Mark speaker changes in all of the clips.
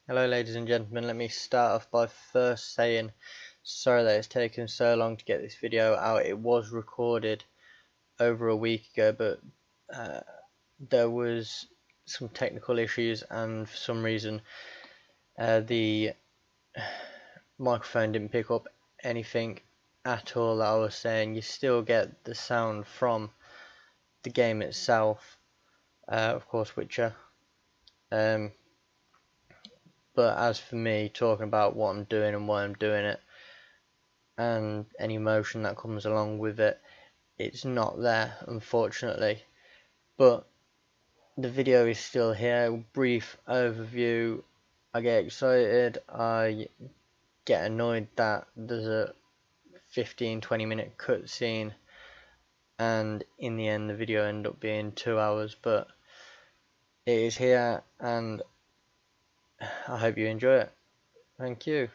Speaker 1: Hello ladies and gentlemen, let me start off by first saying sorry that it's taken so long to get this video out. It was recorded over a week ago, but there was some technical issues and for some reason the microphone didn't pick up anything at all that I was saying. You still get the sound from the game itself, of course Witcher. But as for me, talking about what I'm doing and why I'm doing it, and any emotion that comes along with it, it's not there, unfortunately. But the video is still here. Brief overview. I get excited, I get annoyed that there's a 15-20 minute cutscene, and in the end the video ended up being 2 hours, but it is here and I hope you enjoy it. Thank you.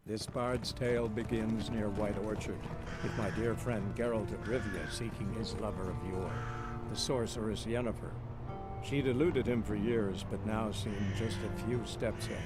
Speaker 2: This bard's tale begins near White Orchard, with my dear friend Geralt of Rivia seeking his lover of yore, the sorceress Yennefer. She'd eluded him for years, but now seemed just a few steps ahead.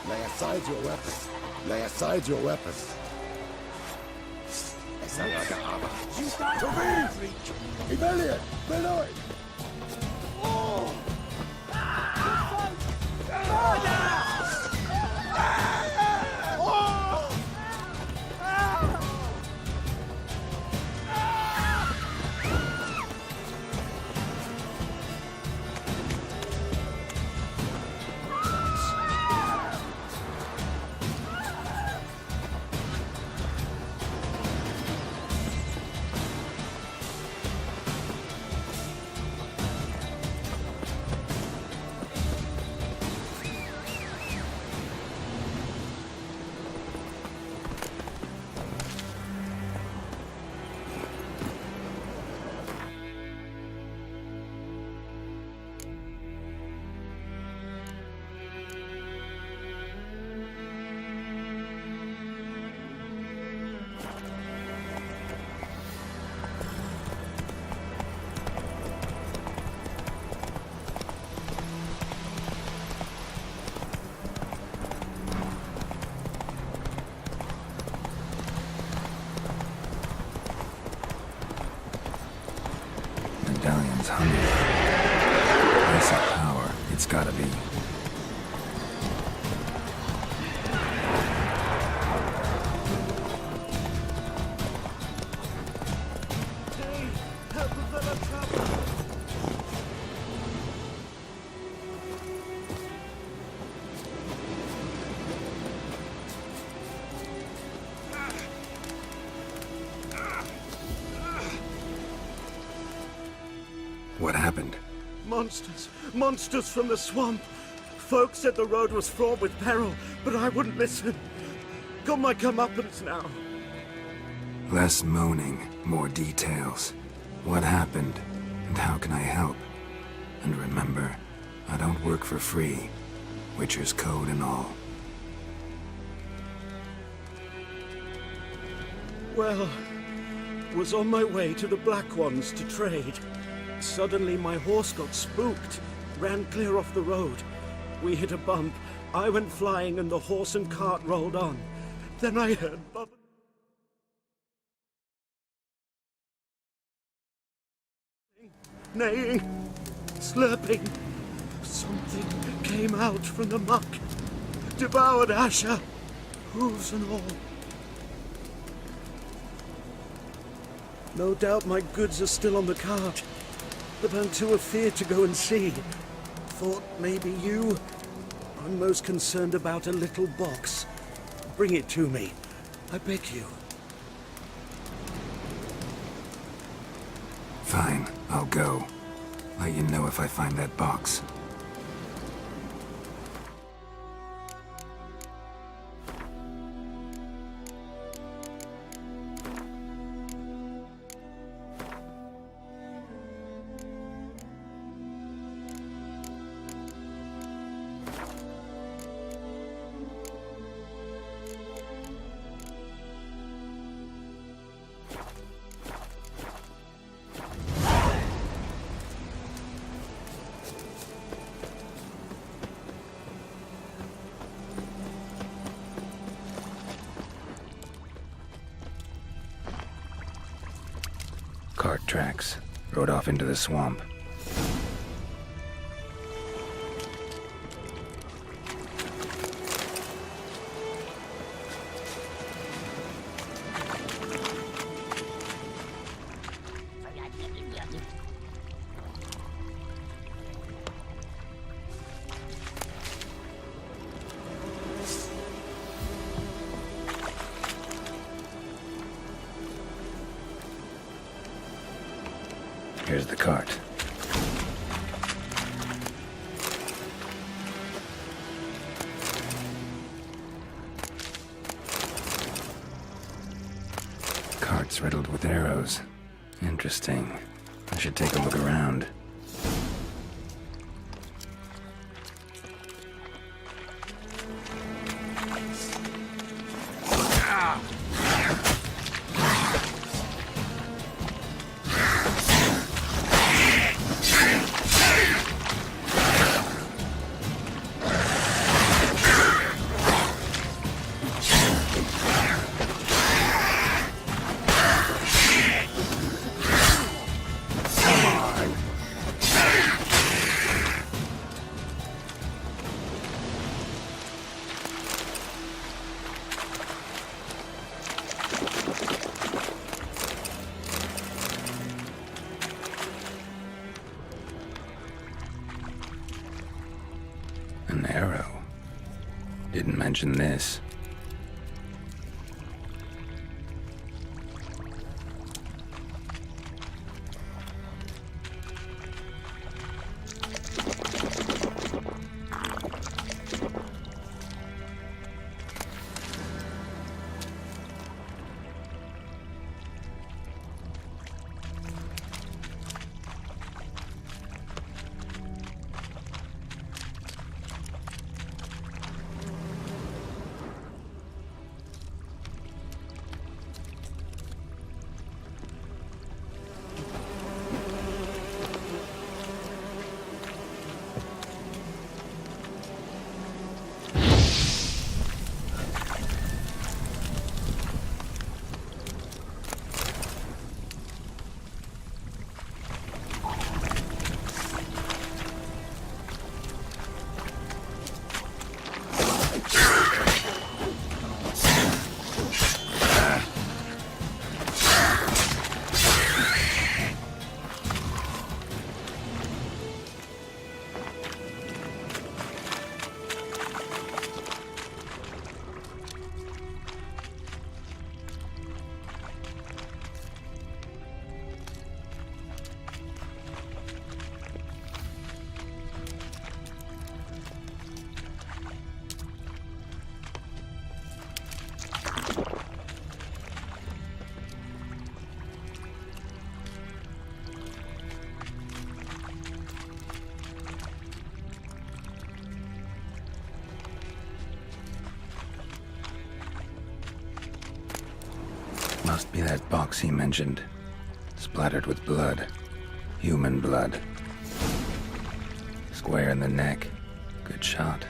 Speaker 3: Lay aside your weapons. Lay aside your weapons. To me! Rebellion! Beloit!
Speaker 4: Medallion's hungry. Piece of power. It's gotta be. What happened?
Speaker 5: Monsters! Monsters from the swamp! Folks said the road was fraught with peril, but I wouldn't listen. Got my comeuppance now.
Speaker 4: Less moaning, more details. What happened, and how can I help? And remember, I don't work for free. Witcher's code and all.
Speaker 5: Well, was on my way to the Black Ones to trade. Suddenly my horse got spooked, ran clear off the road. We hit a bump, I went flying and the horse and cart rolled on. Then I heard neighing, slurping. Something came out from the muck, devoured Asher, hooves and all. No doubt my goods are still on the cart, but I'm too afeard to go and see. Thought maybe you. I'm most concerned about a little box. Bring it to me, I beg you.
Speaker 4: Fine, I'll go. Let you know if I find that box. Cart tracks. Rode off into the swamp. Here's the cart. Cart's riddled with arrows. Interesting. I should take a look around. An arrow. Didn't mention this. Must be that box he mentioned. Splattered with blood. Human blood. Square in the neck. Good shot.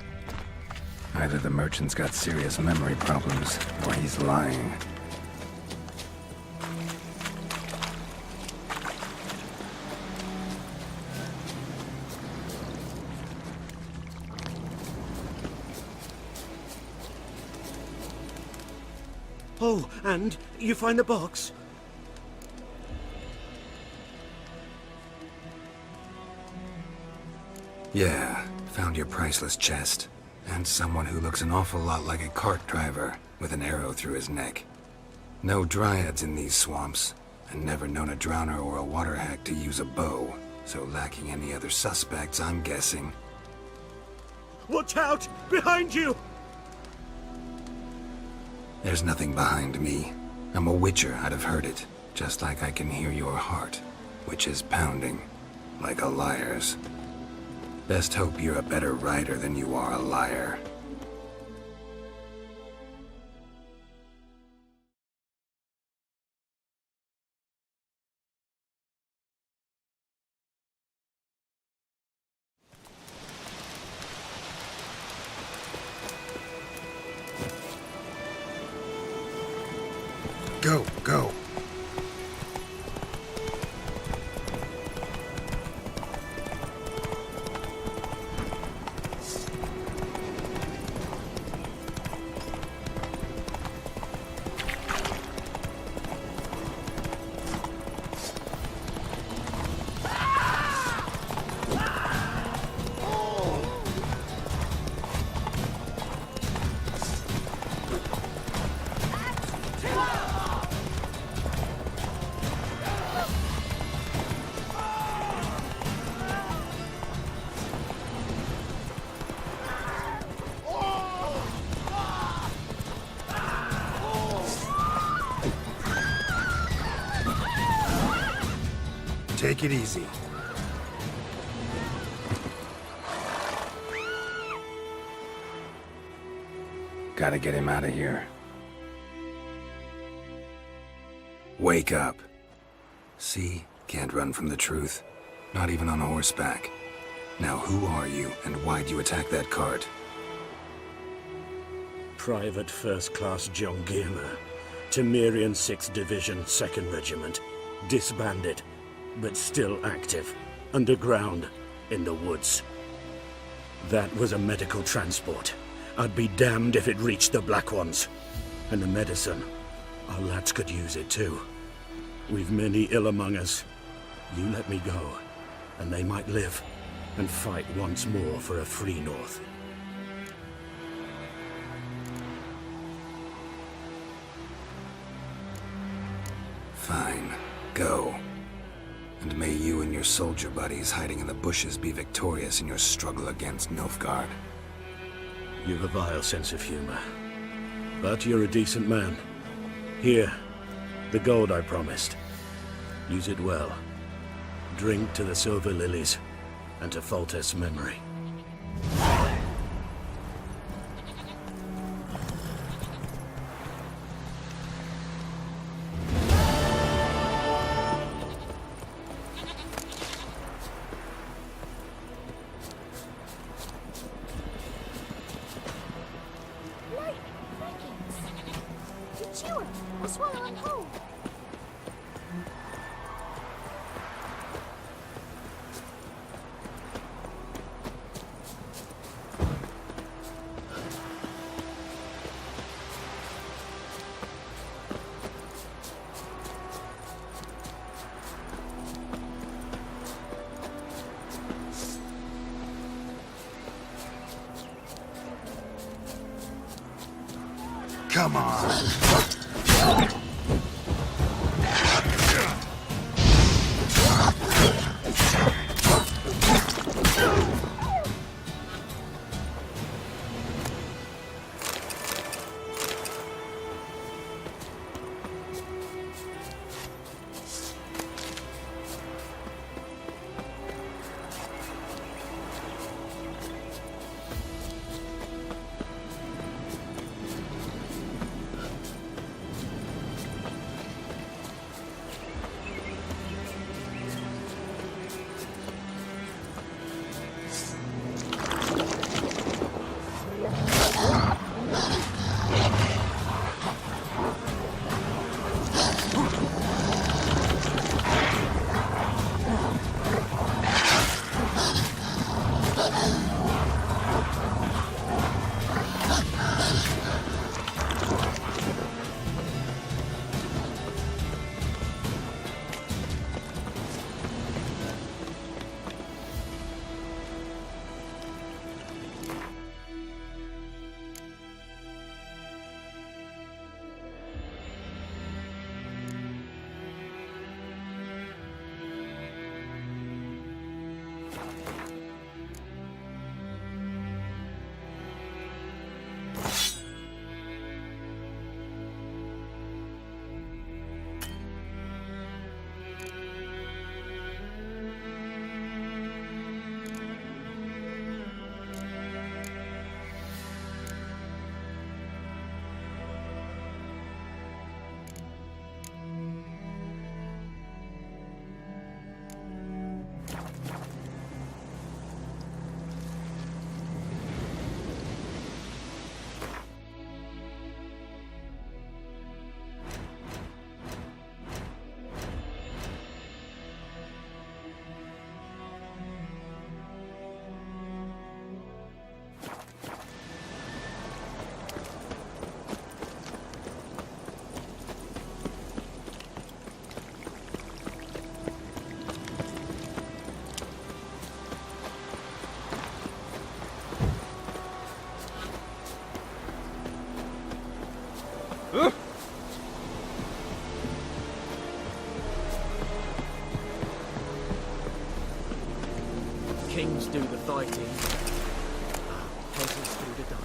Speaker 4: Either the merchant's got serious memory problems, or he's lying.
Speaker 5: Oh, and you find the box?
Speaker 4: Yeah, found your priceless chest. And someone who looks an awful lot like a cart driver, with an arrow through his neck. No dryads in these swamps. and never known a drowner or a water hack to use a bow. So lacking any other suspects, I'm guessing.
Speaker 5: Watch out! Behind you!
Speaker 4: There's nothing behind me. I'm a witcher, I'd have heard it. Just like I can hear your heart, which is pounding, like a liar's. Best hope you're a better writer than you are a liar. Go, go. Take it easy. Gotta get him out of here. Wake up. See? Can't run from the truth. Not even on horseback. Now who are you, and why'd you attack that cart?
Speaker 5: Private First Class John Giermer, Temerian 6th Division, 2nd Regiment. Disbanded, but still active. Underground, in the woods. That was a medical transport. I'd be damned if it reached the Black Ones. And the medicine, our lads could use it too. We've many ill among us. You let me go, and they might live, and fight once more for a free North.
Speaker 4: Fine. Go. And may you and your soldier buddies hiding in the bushes be victorious in your struggle against Nilfgaard.
Speaker 5: You've a vile sense of humor. But you're a decent man. Here, the gold I promised. Use it well. Drink to the silver lilies, and to Foltest's memory.
Speaker 4: Come on.
Speaker 5: kings do the fighting. Peasants do the dying.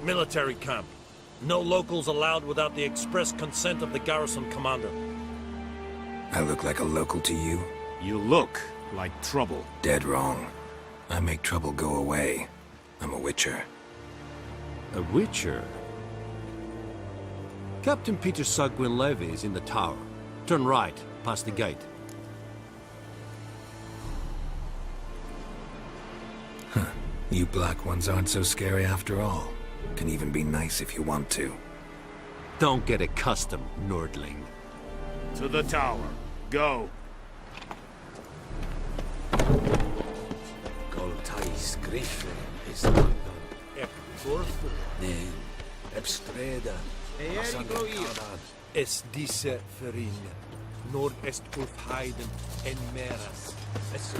Speaker 6: Military camp. No locals allowed without the express consent of the garrison commander.
Speaker 4: I look like a local to you?
Speaker 7: You look like trouble.
Speaker 4: Dead wrong. I make trouble go away. I'm a witcher.
Speaker 7: A witcher? Captain Peter Sagwin Levy is in the tower. Turn right, past the gate.
Speaker 4: Huh. You black ones aren't so scary after all. Can even be nice if you want to.
Speaker 7: Don't get accustomed, Nordling.
Speaker 6: To the tower. Go.
Speaker 3: Goltais Griffin is London.
Speaker 6: ep3.
Speaker 3: Nee, Ep3.
Speaker 6: Es diese Verin. Nord est ulf Heiden en Meras. Es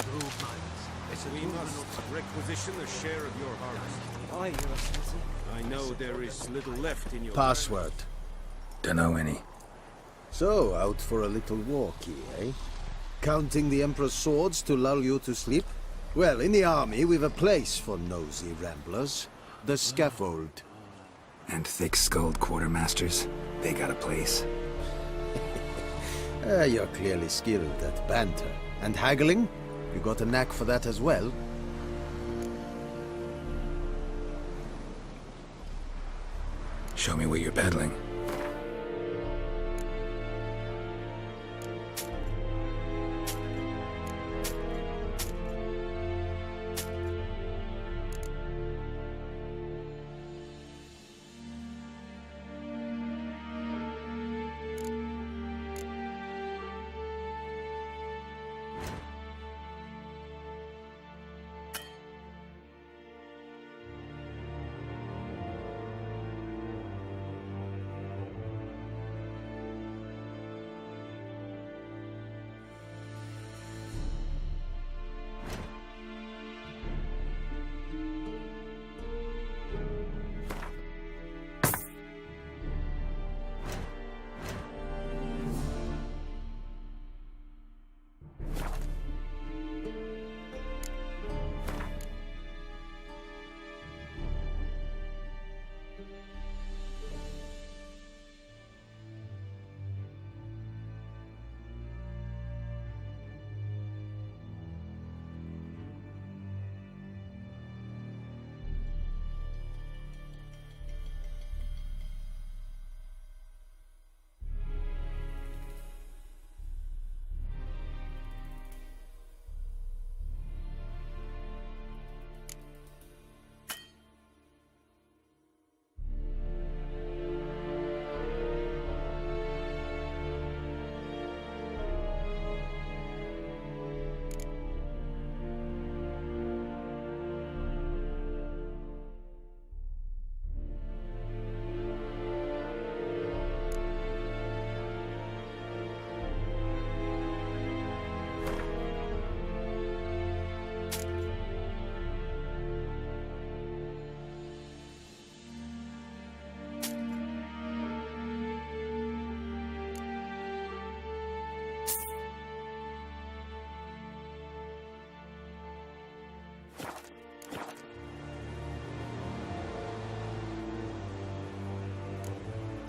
Speaker 7: We must requisition a share of your harvest. I know there is little left in your...
Speaker 3: Password.
Speaker 4: Dunno any.
Speaker 3: So, out for a little walkie, eh? Counting the Emperor's swords to lull you to sleep? Well, in the army, we've a place for nosy ramblers. The scaffold.
Speaker 4: And thick-skulled quartermasters, they got a place.
Speaker 3: You're clearly skilled at banter. And haggling? You got a knack for that as well?
Speaker 4: Show me what you're peddling.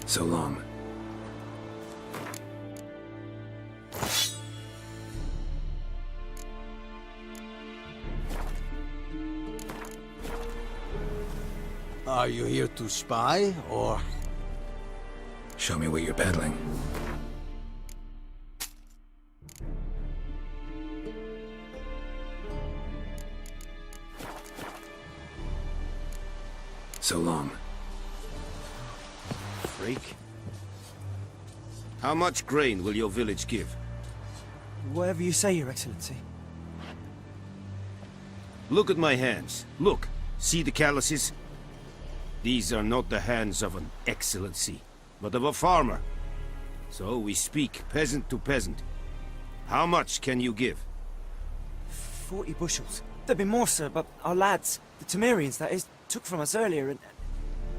Speaker 4: So long.
Speaker 3: Are you here to spy, or...?
Speaker 4: Show me what you're peddling. So long.
Speaker 7: Freak. How much grain will your village give?
Speaker 8: Whatever you say, Your Excellency.
Speaker 7: Look at my hands. Look. See the calluses? These are not the hands of an excellency, but of a farmer. So we speak peasant to peasant. How much can you give?
Speaker 8: 40 bushels. There'd be more, sir, but our lads, the Temerians, that is, took from us earlier and...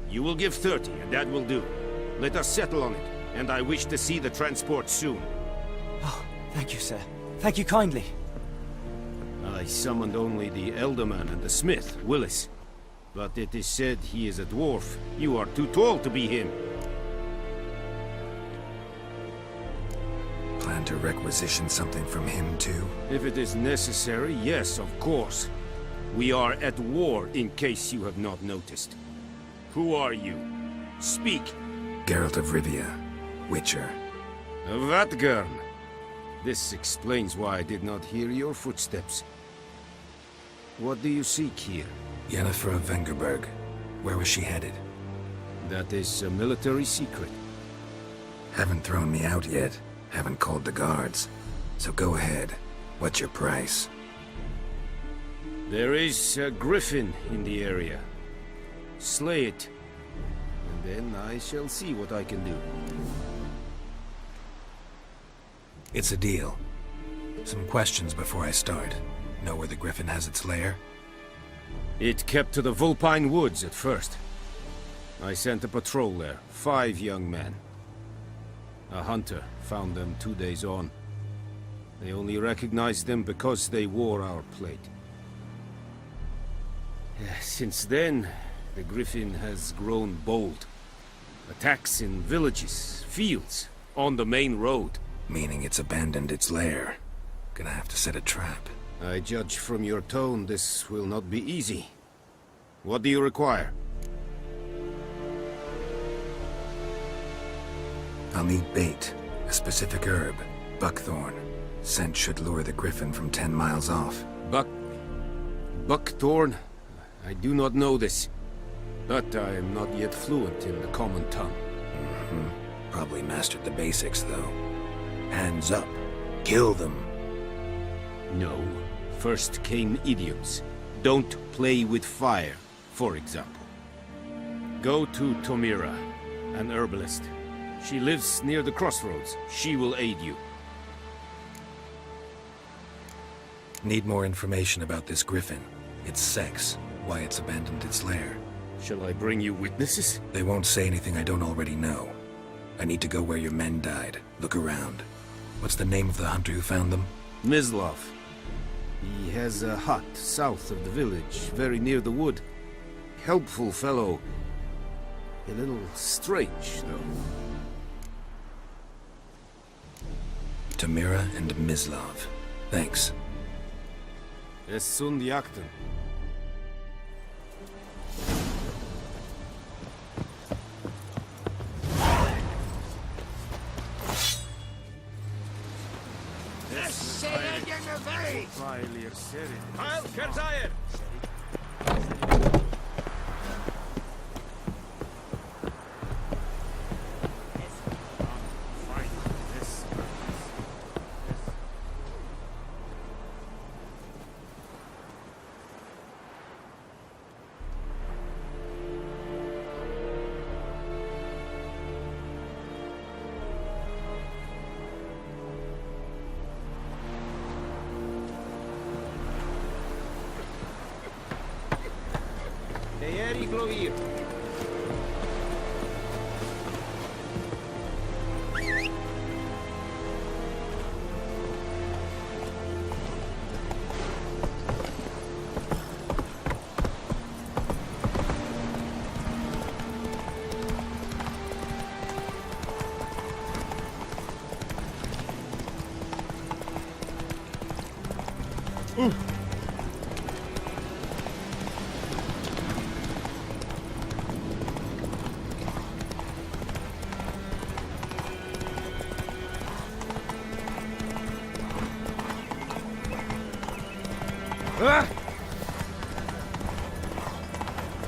Speaker 7: You will give 30, and that will do. Let us settle on it, and I wish to see the transport soon.
Speaker 8: Oh, thank you, sir. Thank you kindly.
Speaker 7: I summoned only the Elderman and the smith, Willis. But it is said he is a dwarf. You are too tall to be him.
Speaker 4: Plan to requisition something from him too?
Speaker 7: If it is necessary, yes, of course. We are at war, in case you have not noticed. Who are you? Speak.
Speaker 4: Geralt of Rivia, Witcher.
Speaker 7: Vatgern. This explains why I did not hear your footsteps. What do you seek here?
Speaker 4: Yennefer of Vengerberg. Where was she headed?
Speaker 7: That is a military secret.
Speaker 4: Haven't thrown me out yet. Haven't called the guards. So go ahead. What's your price?
Speaker 7: There is a griffin in the area. Slay it. And then I shall see what I can do.
Speaker 4: It's a deal. Some questions before I start. Know where the griffin has its lair?
Speaker 7: It kept to the Vulpine Woods at first. I sent a patrol there, 5 young men. A hunter found them 2 days on. They only recognized them because they wore our plate. Since then, the griffin has grown bold. Attacks in villages, fields, on the main road.
Speaker 4: Meaning it's abandoned its lair. Gonna have to set a trap.
Speaker 7: I judge from your tone this will not be easy. What do you require?
Speaker 4: I'll need bait. A specific herb. Buckthorn. Scent should lure the griffin from 10 miles off.
Speaker 7: Buckthorn? I do not know this. But I am not yet fluent in the common tongue.
Speaker 4: Probably mastered the basics, though. Hands up. Kill them.
Speaker 7: No. First came idioms. Don't play with fire, for example. Go to Tomira, an herbalist. She lives near the crossroads. She will aid you.
Speaker 4: Need more information about this griffin. Its sex. Why it's abandoned its lair.
Speaker 7: Shall I bring you witnesses?
Speaker 4: They won't say anything I don't already know. I need to go where your men died. Look around. What's the name of the hunter who found them?
Speaker 7: Mislav. He has a hut south of the village, very near the wood. Helpful fellow. A little strange, though.
Speaker 4: Tamira and Mislav. Thanks.
Speaker 7: Es sund jakten. Heil Kerzair!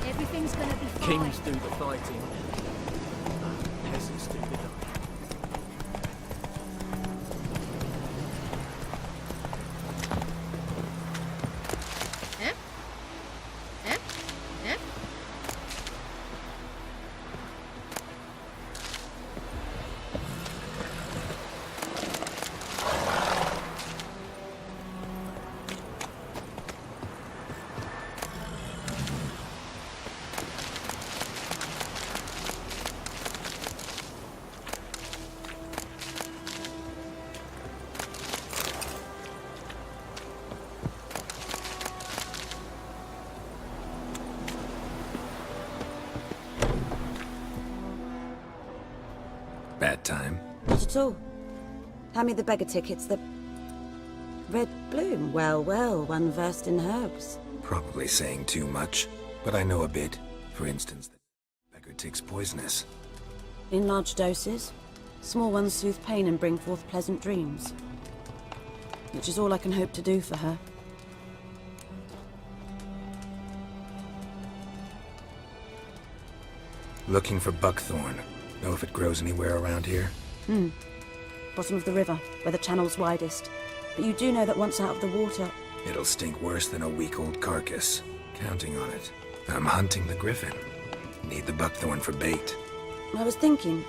Speaker 9: Everything's gonna be fine.
Speaker 6: Kings do the fighting. Peasants do the dying.
Speaker 9: Eh? Eh? Eh?
Speaker 4: time.
Speaker 10: Not at all. Hand me the beggar tickets, the... Red bloom. Well, well, one versed in herbs.
Speaker 4: Probably saying too much, but I know a bit. For instance, the beggar tick's poisonous.
Speaker 10: In large doses. Small ones soothe pain and bring forth pleasant dreams. Which is all I can hope to do for her.
Speaker 4: Looking for buckthorn. Know if it grows anywhere around here?
Speaker 10: Bottom of the river, where the channel's widest. But you do know that once out of the water...
Speaker 4: It'll stink worse than a week-old carcass. Counting on it. I'm hunting the griffin. Need the buckthorn for bait.
Speaker 10: I was thinking...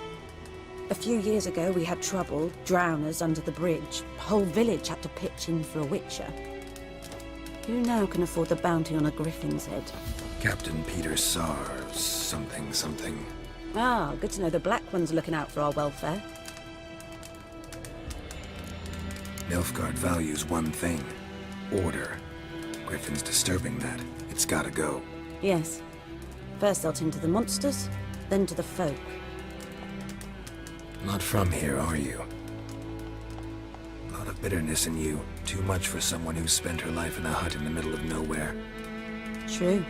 Speaker 10: A few years ago we had trouble, drowners under the bridge. The whole village had to pitch in for a witcher. Who now can afford the bounty on a griffin's head?
Speaker 4: Captain Peter Sars, something.
Speaker 10: Ah, good to know the Black One's looking out for our welfare.
Speaker 4: Nilfgaard values one thing. Order. Griffin's disturbing that. It's gotta go.
Speaker 10: Yes. First they'll tend to the monsters, then to the folk.
Speaker 4: Not from here, are you? A lot of bitterness in you. Too much for someone who's spent her life in a hut in the middle of nowhere.
Speaker 10: True.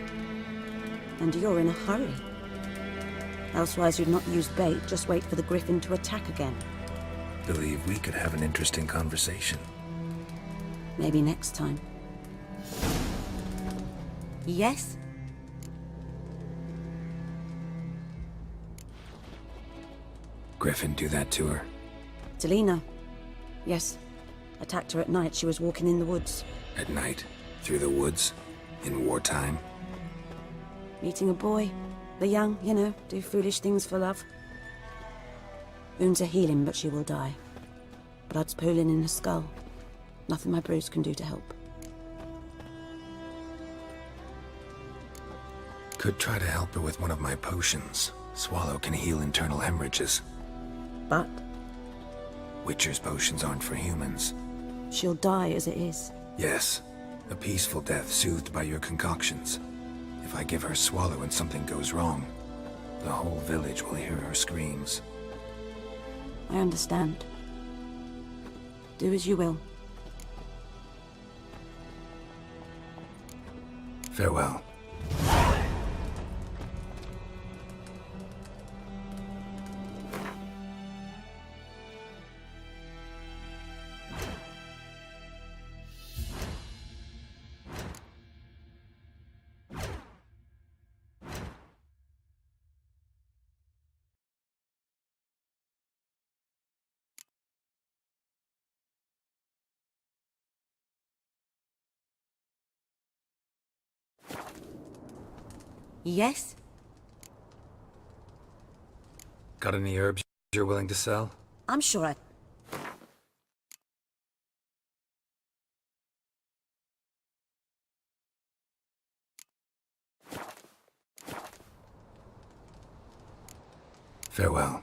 Speaker 10: And you're in a hurry. Elsewise you'd not use bait, just wait for the griffin to attack again.
Speaker 4: Believe we could have an interesting conversation.
Speaker 10: Maybe next time. Yes?
Speaker 4: Griffin do that to her?
Speaker 10: Delina. Yes. Attacked her at night. She was walking in the woods.
Speaker 4: At night? Through the woods? In wartime?
Speaker 10: Meeting a boy. The young, you know, do foolish things for love. Wounds are healing, but she will die. Blood's pooling in her skull. Nothing my bruise can do to help.
Speaker 4: Could try to help her with one of my potions. Swallow can heal internal hemorrhages.
Speaker 10: But
Speaker 4: Witcher's potions aren't for humans.
Speaker 10: she'll die as it is.
Speaker 4: Yes. A peaceful death soothed by your concoctions. If I give her Swallow and something goes wrong, the whole village will hear her screams.
Speaker 10: I understand. Do as you will.
Speaker 4: Farewell.
Speaker 10: Yes?
Speaker 4: Got any herbs you're willing to sell?
Speaker 10: I'm sure I...
Speaker 4: Farewell.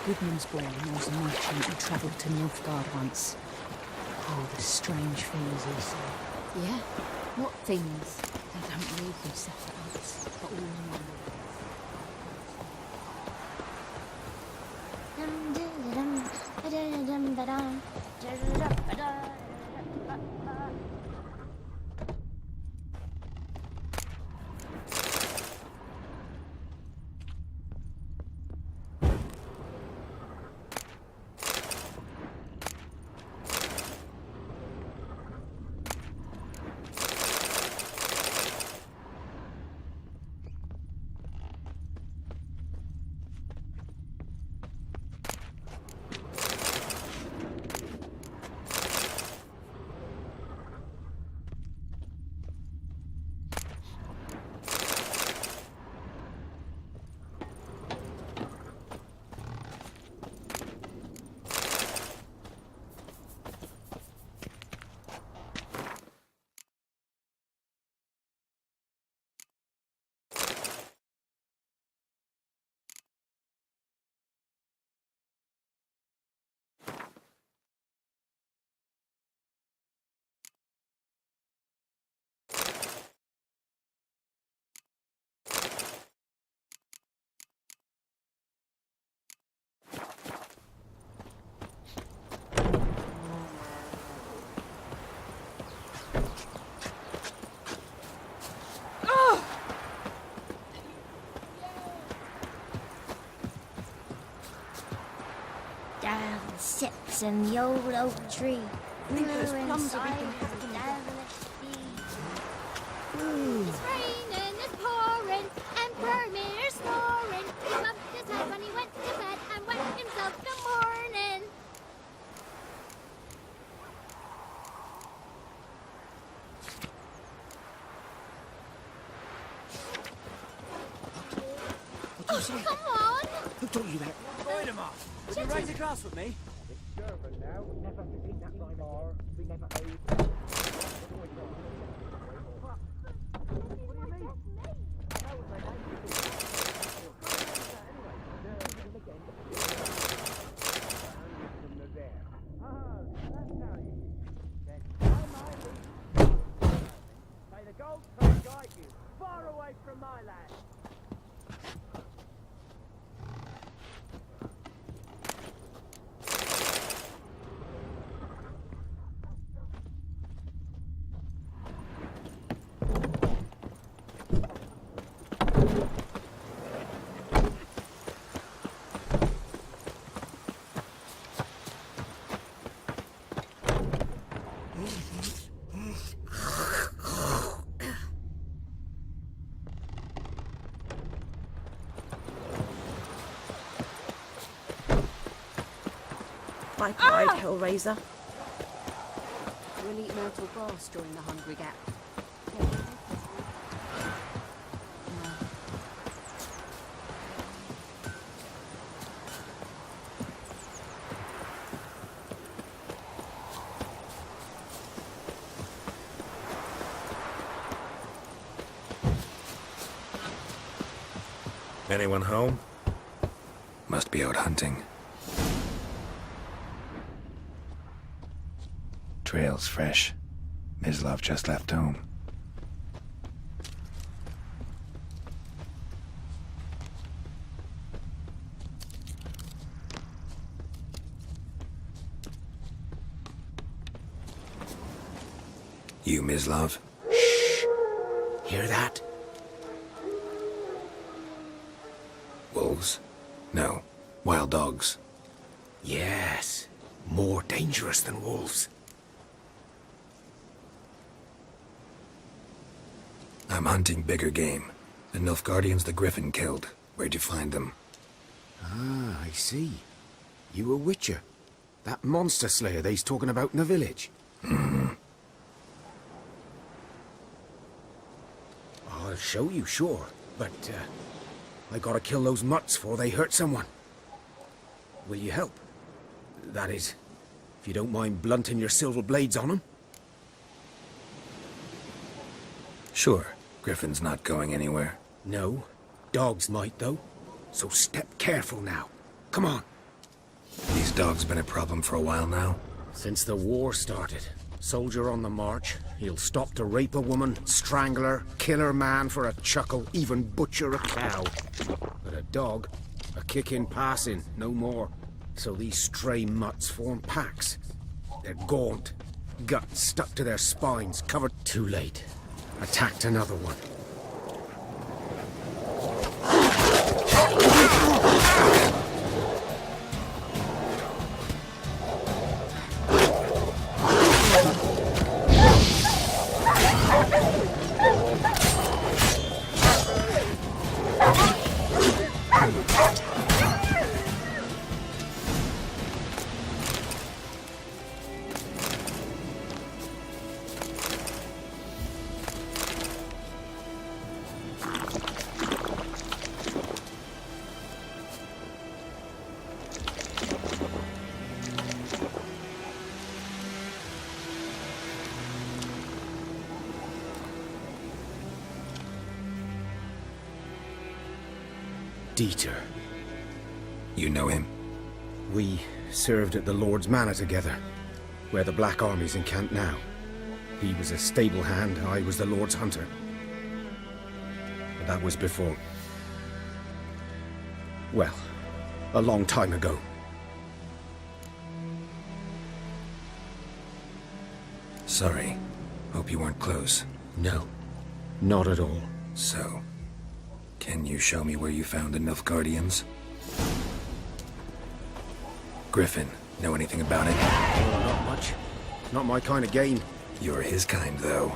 Speaker 11: Goodmansborn knows a merchant who travelled to Nilfgaard once. Oh, the strange things he saw.
Speaker 9: Yeah? What things? They don't read them separate, but all in one.
Speaker 12: Down sits in the old oak tree.
Speaker 11: There's
Speaker 12: Blue
Speaker 11: plums
Speaker 12: inside
Speaker 11: everything
Speaker 12: the
Speaker 11: happening.
Speaker 12: devilish bee.
Speaker 9: It's raining, it's pouring, and Vermeer's snoring. He bumped his head when he went to bed and wet himself till morning. Oh, come on!
Speaker 8: Who told you that?
Speaker 6: Avoid him off.
Speaker 8: Would you raise a glass with me?
Speaker 6: May the gold train guide you far away from my land.
Speaker 10: By pride, Hellraiser.
Speaker 11: We'll eat myrtle grass during the hungry gap.
Speaker 4: Anyone home? Must be out hunting. Trail's fresh. Mislav just left home. You, Mislav?
Speaker 8: Shh! Hear that?
Speaker 4: Wolves? No. Wild dogs.
Speaker 8: Yes. More dangerous than wolves.
Speaker 4: I'm hunting bigger game. The Nilfgaardians the Griffin killed. Where'd you find them?
Speaker 8: Ah, I see. You a witcher. That monster slayer they's talking about in the village.
Speaker 4: Mm-hmm.
Speaker 8: I'll show you, sure. But, I gotta kill those mutts before they hurt someone. Will you help? That is, if you don't mind blunting your silver blades on them.
Speaker 4: Sure. Griffin's not going anywhere.
Speaker 8: No. Dogs might, though. So step careful now. Come on.
Speaker 4: These dogs been a problem for a while now?
Speaker 8: Since the war started. Soldier on the march, he'll stop to rape a woman, strangle her, kill her man for a chuckle, even butcher a cow. But a dog, a kick in passing, no more. So these stray mutts form packs. They're gaunt, guts stuck to their spines, covered. Too late. Attacked another one. Dieter.
Speaker 4: You know him?
Speaker 8: We served at the Lord's Manor together, where the Black Army's encamped now. He was a stable hand, I was the Lord's hunter. But that was before... well, a long time ago.
Speaker 4: Sorry. Hope you weren't close.
Speaker 8: No, not at all.
Speaker 4: So, can you show me where you found the Nilfgaardians? Griffin, know anything about it?
Speaker 8: Not much. Not my kind of game.
Speaker 4: You're his kind, though.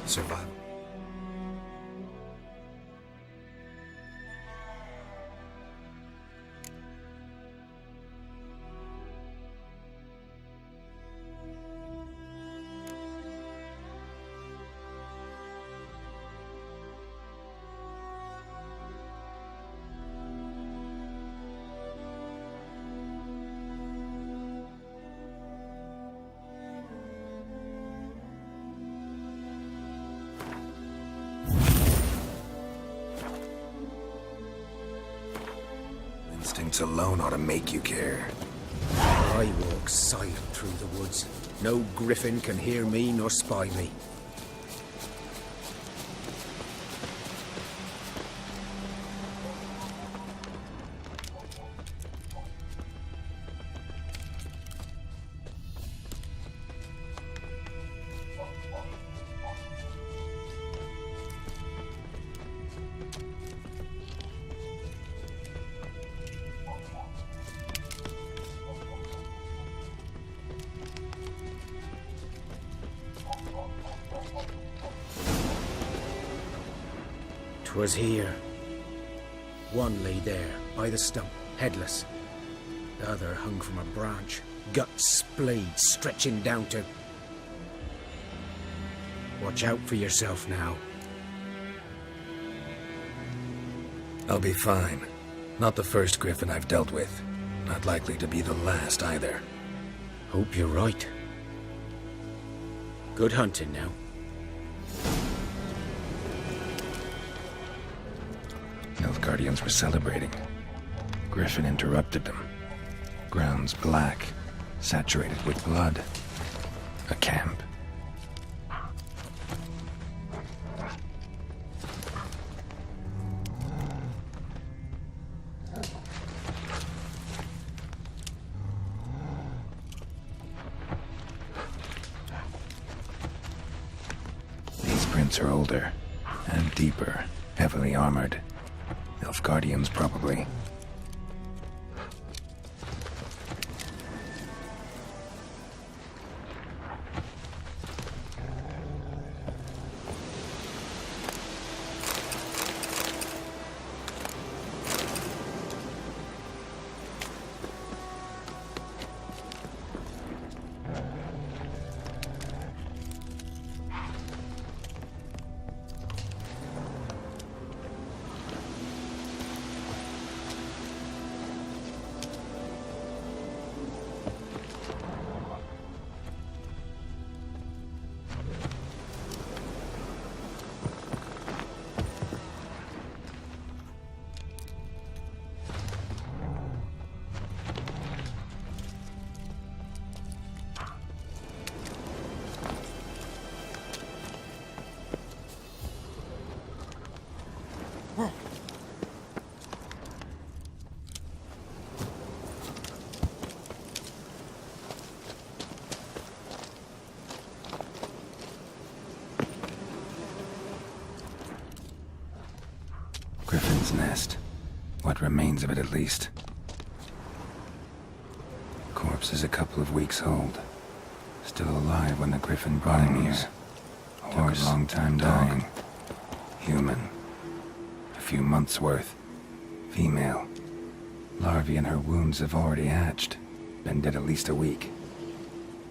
Speaker 4: Survival. Instincts alone ought to make you care.
Speaker 8: I walk silent through the woods. No griffin can hear me nor spy me. Was here. One lay there, by the stump, headless. The other hung from a branch, guts splayed, stretching down to... Watch out for yourself now.
Speaker 4: I'll be fine. Not the first griffin I've dealt with. Not likely to be the last either.
Speaker 8: Hope you're right. Good hunting now.
Speaker 4: Nilfgaardians were celebrating. Griffin interrupted them. Grounds black, saturated with blood. A camp. These prints are older and deeper, heavily armored. Nilfgaardians, probably. nest. What remains of it, at least. Corpse is a couple of weeks old. Still alive when the griffin brought him here. Took a long time dying. Human. A few months' worth. Female. Larvae in her wounds have already hatched. Been dead at least a week.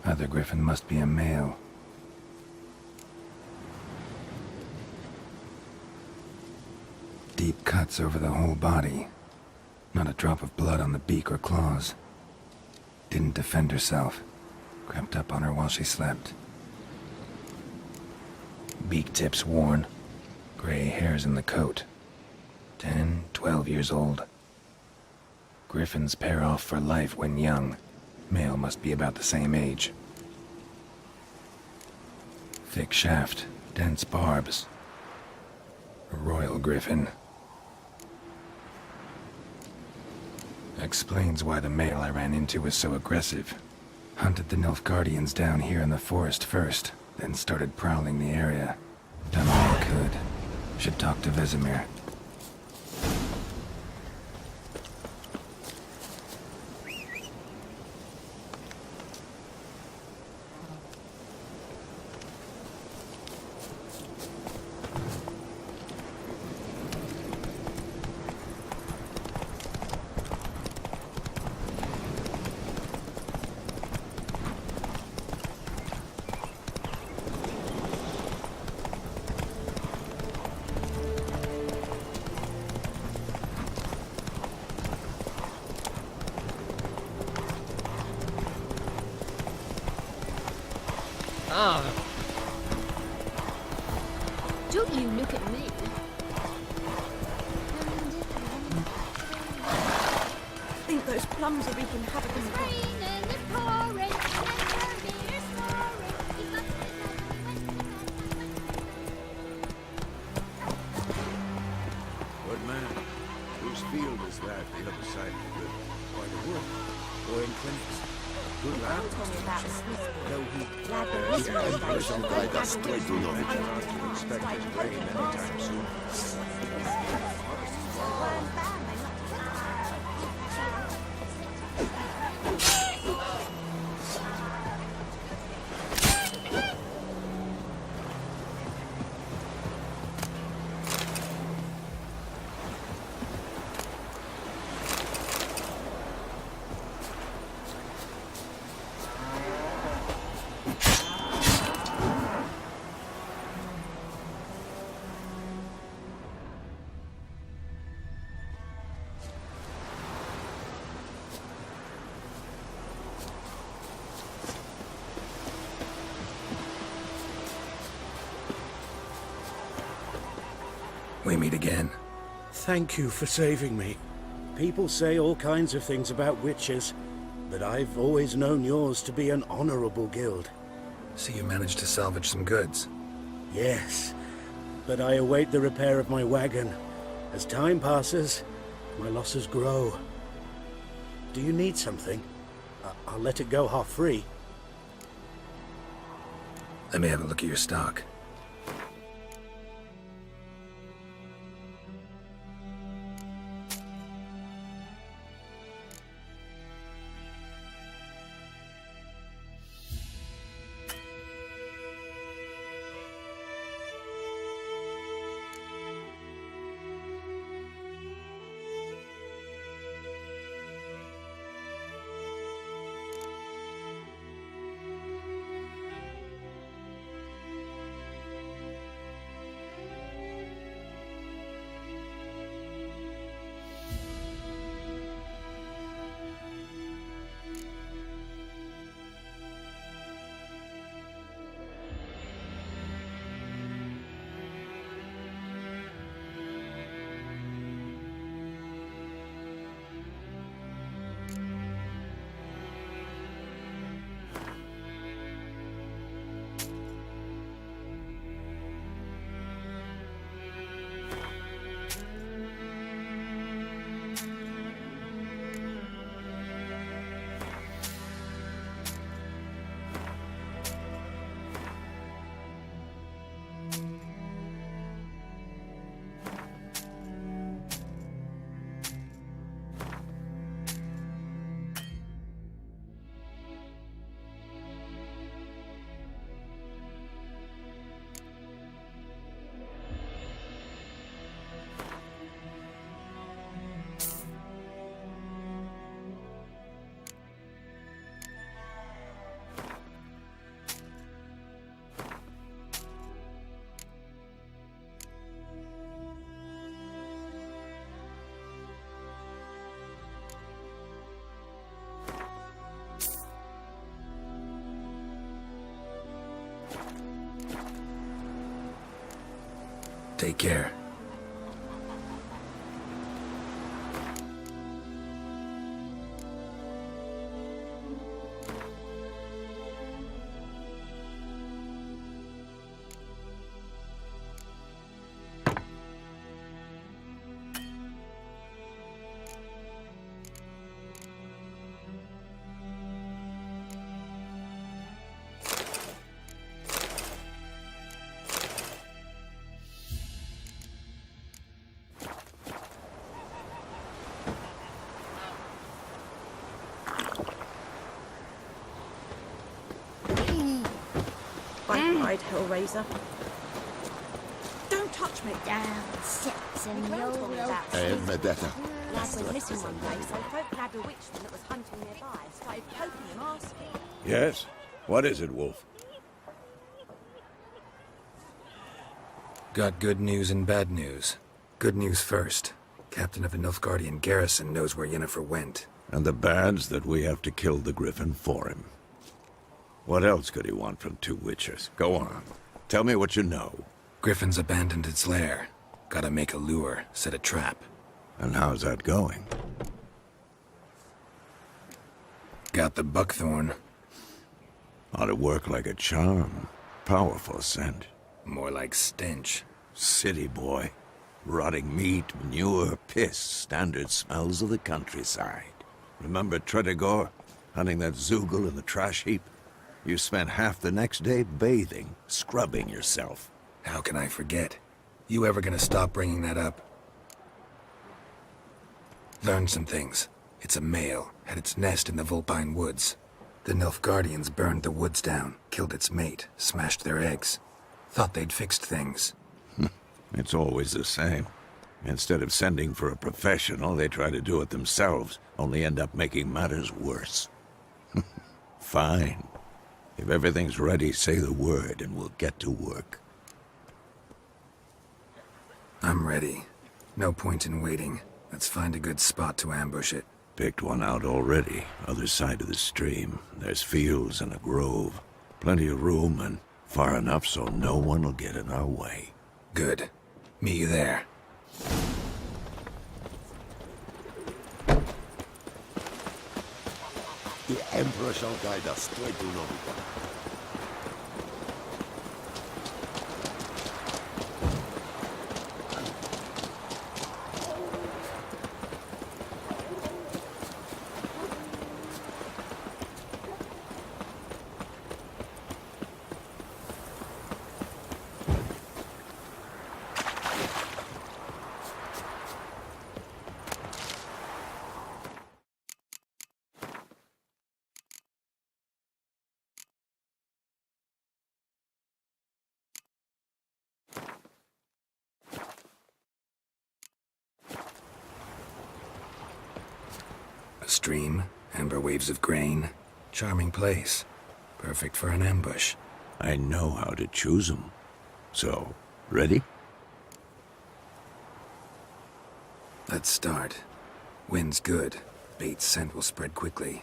Speaker 4: Other griffin must be a male. Deep cuts over the whole body. Not a drop of blood on the beak or claws. Didn't defend herself. Crept up on her while she slept. Beak tips worn. Gray hairs in the coat. 10, 12 years old. Griffins pair off for life when young. Male must be about the same age. Thick shaft, dense barbs. A royal griffin. Explains why the male I ran into was so aggressive. Hunted the Nilfgaardians down here in the forest first, then started prowling the area. Done all I could. Should talk to Vesemir.
Speaker 9: Don't you look at me.
Speaker 10: I think those plums are wreaking havoc in the garden.
Speaker 9: Raining, it's pouring, and Vermeer's snoring. He must have
Speaker 6: What man? Whose field is that the other side of the river? By the wood? Or in clinics? Good land? Though he...
Speaker 3: Empress will guide us straight to knowledge.
Speaker 6: To expect it to rain anytime soon.
Speaker 4: We meet again.
Speaker 5: Thank you for saving me. People say all kinds of things about witches, but I've always known yours to be an honorable guild.
Speaker 4: So you managed to salvage some goods.
Speaker 5: Yes, but I await the repair of my wagon. As time passes, my losses grow. Do you need something? I'll let it go half-free.
Speaker 4: Let me have a look at your stock. Take care.
Speaker 10: Bite, Hellraiser.
Speaker 12: Don't touch me. Down, sits, and YOLO.
Speaker 6: Vendetta.
Speaker 11: Lad was missing one day, so folk had a witchman that was hunting nearby and started poking him asking.
Speaker 6: Yes? What is it, Wolf?
Speaker 4: Got good news and bad news. Good news first. Captain of the Nilfgaardian garrison knows where Yennefer went.
Speaker 6: And the bad's that we have to kill the Griffin for him. What else could he want from two witchers? Go on. Tell me what you know.
Speaker 4: Griffin's abandoned its lair. Gotta make a lure, set a trap.
Speaker 6: And how's that going?
Speaker 4: Got the buckthorn.
Speaker 6: Ought to work like a charm. Powerful scent.
Speaker 4: More like stench.
Speaker 6: City boy. Rotting meat, manure, piss. Standard smells of the countryside. Remember Tredegor? Hunting that Zoogle in the trash heap? You spent half the next day bathing, scrubbing yourself.
Speaker 4: How can I forget? You ever gonna stop bringing that up? Learned some things. It's a male, had its nest in the Vulpine Woods. The Nilfgaardians burned the woods down, killed its mate, smashed their eggs. Thought they'd fixed things.
Speaker 6: It's always the same. Instead of sending for a professional, they try to do it themselves, only end up making matters worse. Fine. If everything's ready, say the word and we'll get to work.
Speaker 4: I'm ready. No point in waiting. Let's find a good spot to ambush it.
Speaker 6: Picked one out already, other side of the stream. There's fields and a grove. Plenty of room and far enough so no one will get in our way.
Speaker 4: Good. Meet you there.
Speaker 6: The Emperor shall guide us straight to Novigrad.
Speaker 4: A stream, amber waves of grain. Charming place. Perfect for an ambush.
Speaker 6: I know how to choose them. So, ready?
Speaker 4: Let's start. Wind's good. Bait's scent will spread quickly.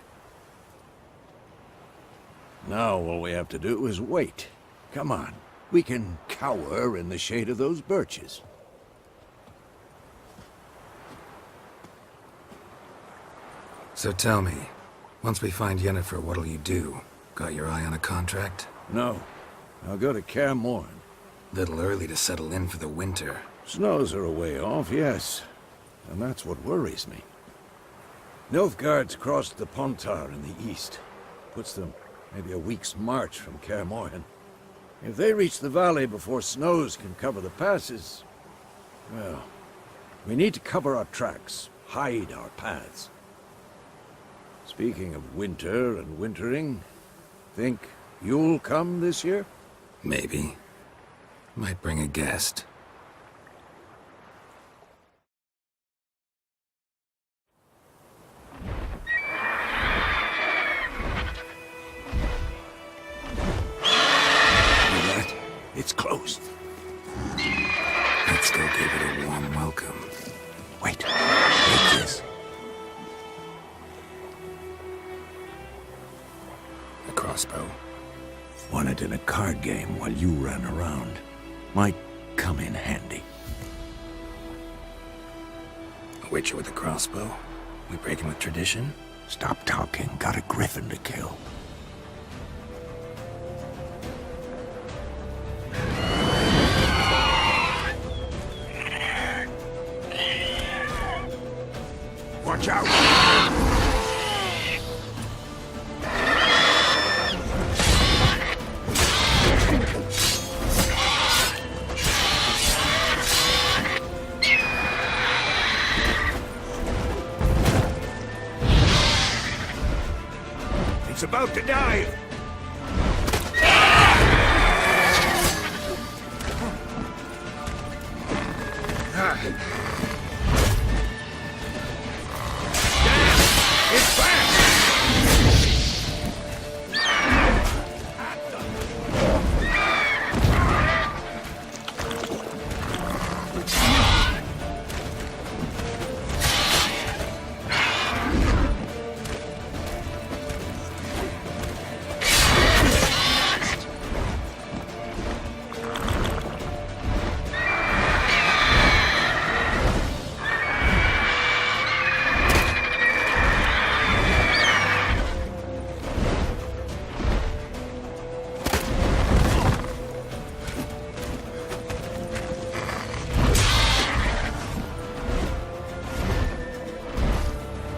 Speaker 6: Now all we have to do is wait. Come on. We can cower in the shade of those birches.
Speaker 4: So tell me, once we find Yennefer, what'll you do? Got your eye on a contract?
Speaker 6: No. I'll go to Kaer Morhen.
Speaker 4: Little early to settle in for the winter.
Speaker 6: Snows are a way off, yes. And that's what worries me. Nilfgaard's crossed the Pontar in the east. Puts them maybe a week's march from Kaer Morhen. If they reach the valley before snows can cover the passes, well, we need to cover our tracks, hide our paths. Speaking of winter and wintering, think you'll come this year?
Speaker 4: Maybe. Might bring a guest.
Speaker 6: It's closed.
Speaker 4: Let's go give it a warm welcome.
Speaker 6: Wait. Take this.
Speaker 4: A crossbow.
Speaker 6: Won it in a card game while you ran around. Might come in handy.
Speaker 4: Witcher with a crossbow. We breaking with tradition?
Speaker 6: Stop talking. Got a griffin to kill. Watch out! It's about to dive! It's back!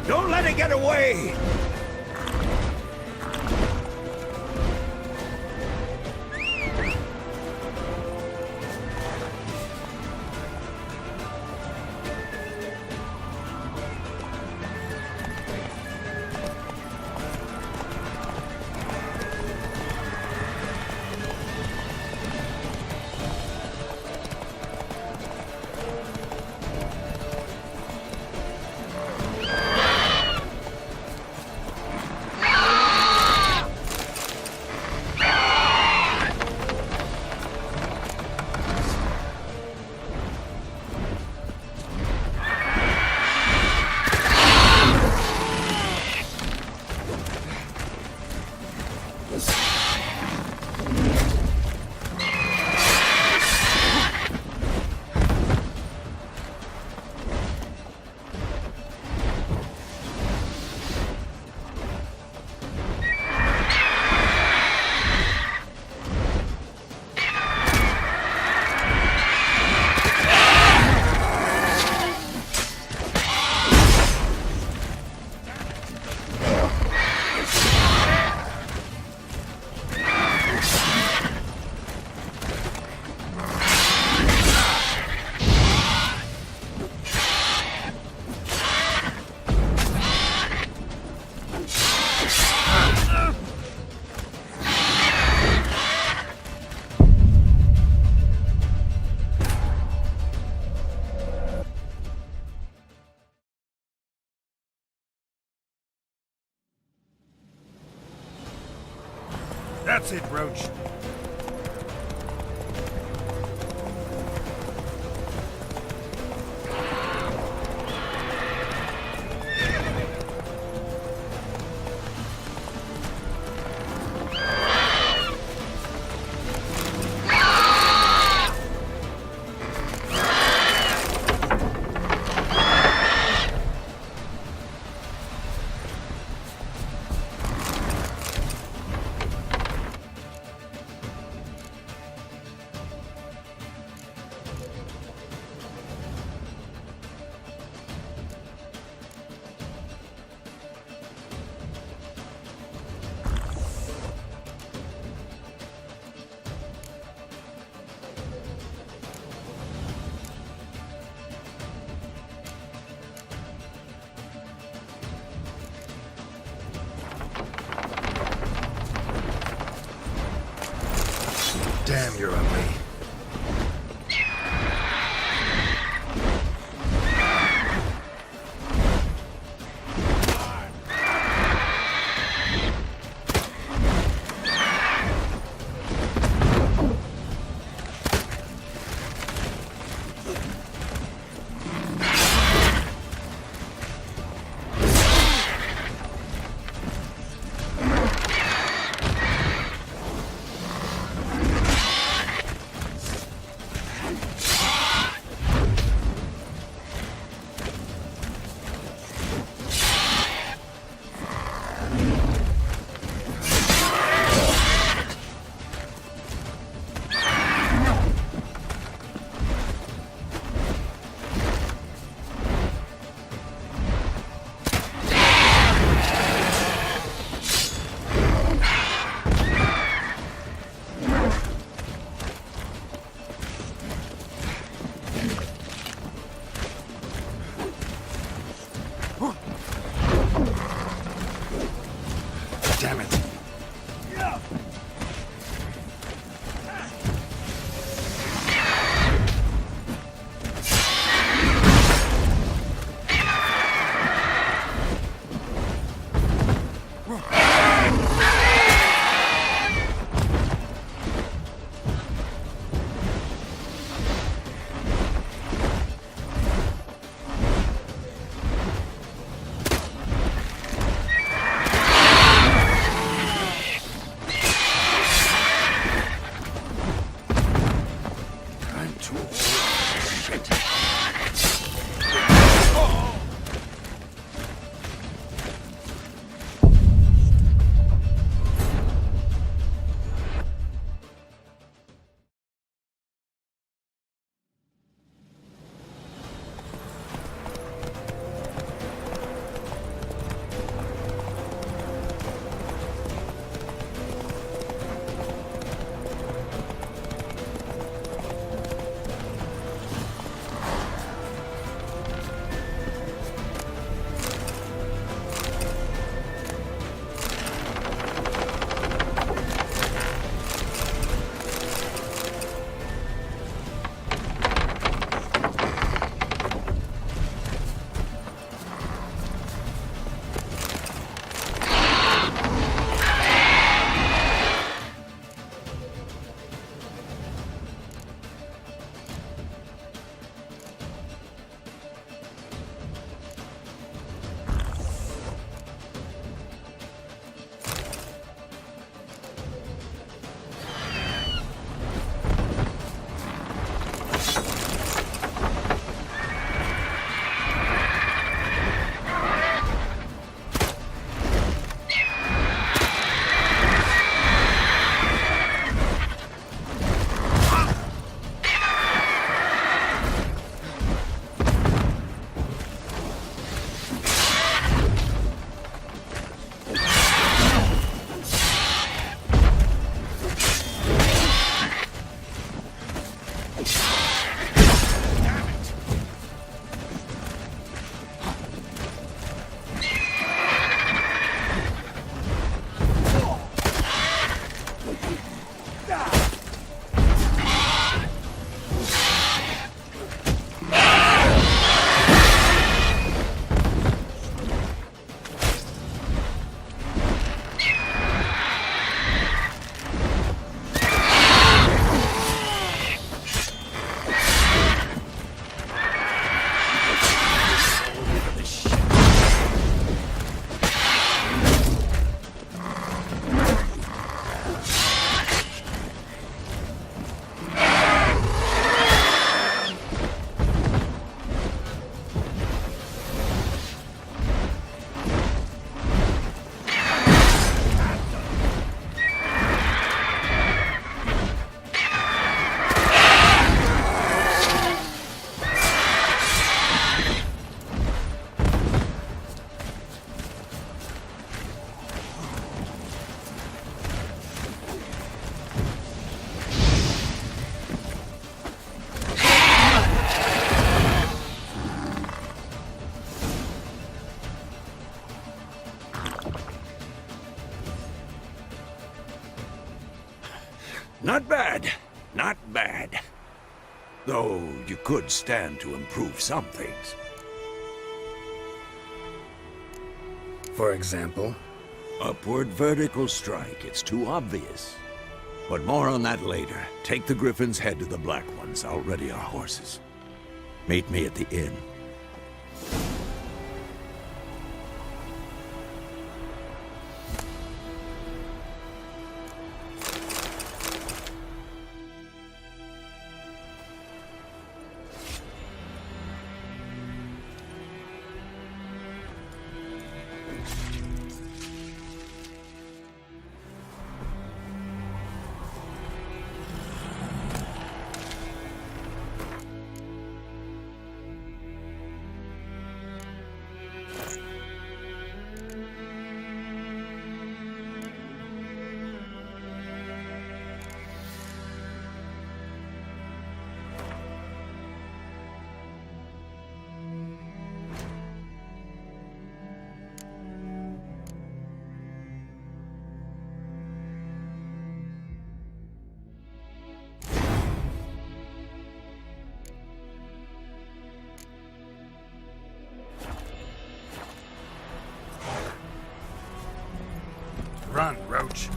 Speaker 6: Don't let it get away! That's it, Roach. Damn, you're ugly.
Speaker 4: Damn it.
Speaker 6: Not bad. Not bad. Though you could stand to improve some things.
Speaker 4: For example?
Speaker 6: Upward vertical strike. It's too obvious. But more on that later. Take the Griffin's head to the Black Ones. I'll ready our horses. Meet me at the inn. Run, Roach.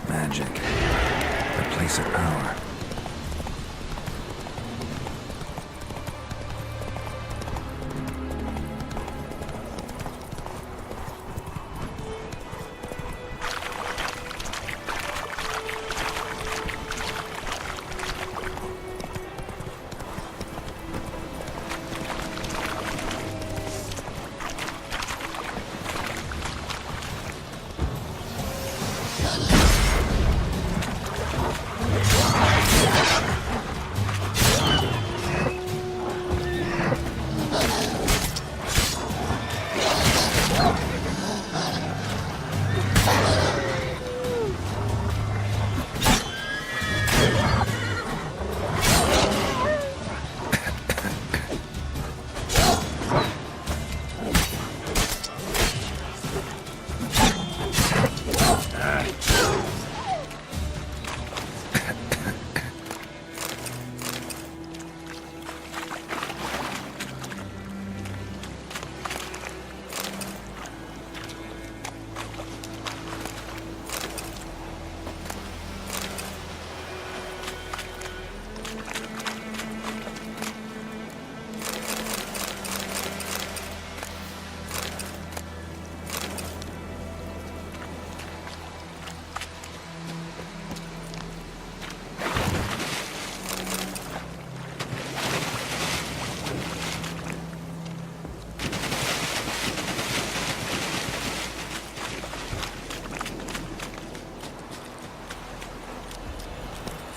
Speaker 4: Magic. The place of power.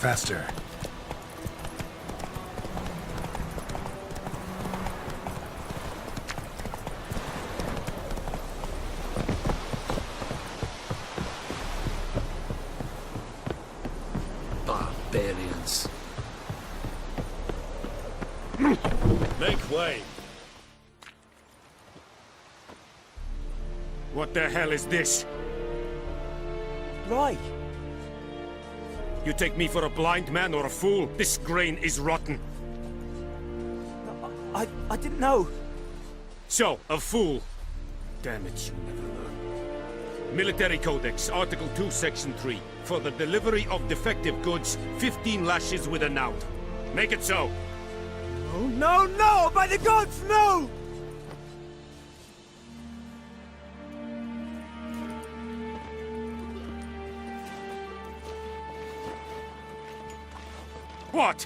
Speaker 4: Faster.
Speaker 5: Barbarians.
Speaker 7: Make way. What the hell is this?
Speaker 5: Right.
Speaker 7: You take me for a blind man or a fool? This grain is rotten.
Speaker 5: I didn't know.
Speaker 7: So, a fool. Damn it, you never learn. Military Codex, Article 2, Section 3. For the delivery of defective goods, 15 lashes with a knout. Make it so.
Speaker 5: Oh, no, no! By the gods, no!
Speaker 7: What?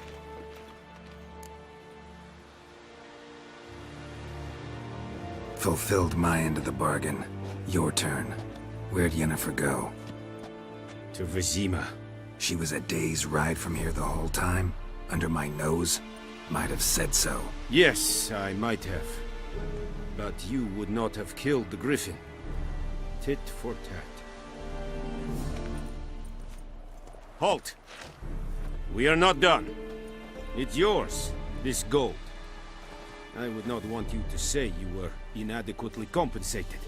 Speaker 4: Fulfilled my end of the bargain. Your turn. Where'd Yennefer go?
Speaker 7: To Vizima.
Speaker 4: She was a day's ride from here the whole time? Under my nose? Might have said so.
Speaker 7: Yes, I might have. But you would not have killed the griffin. Tit for tat. Halt! We are not done. It's yours, this gold. I would not want you to say you were inadequately compensated.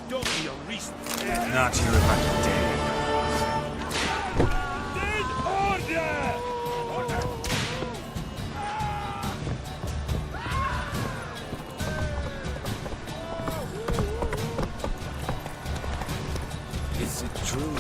Speaker 7: Don't be unreasonable.
Speaker 4: Not here if I'm dead.
Speaker 6: Is it true.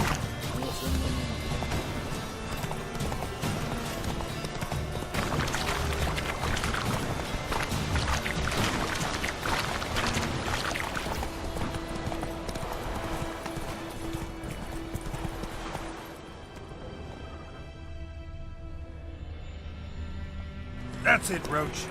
Speaker 13: That's it, Roach.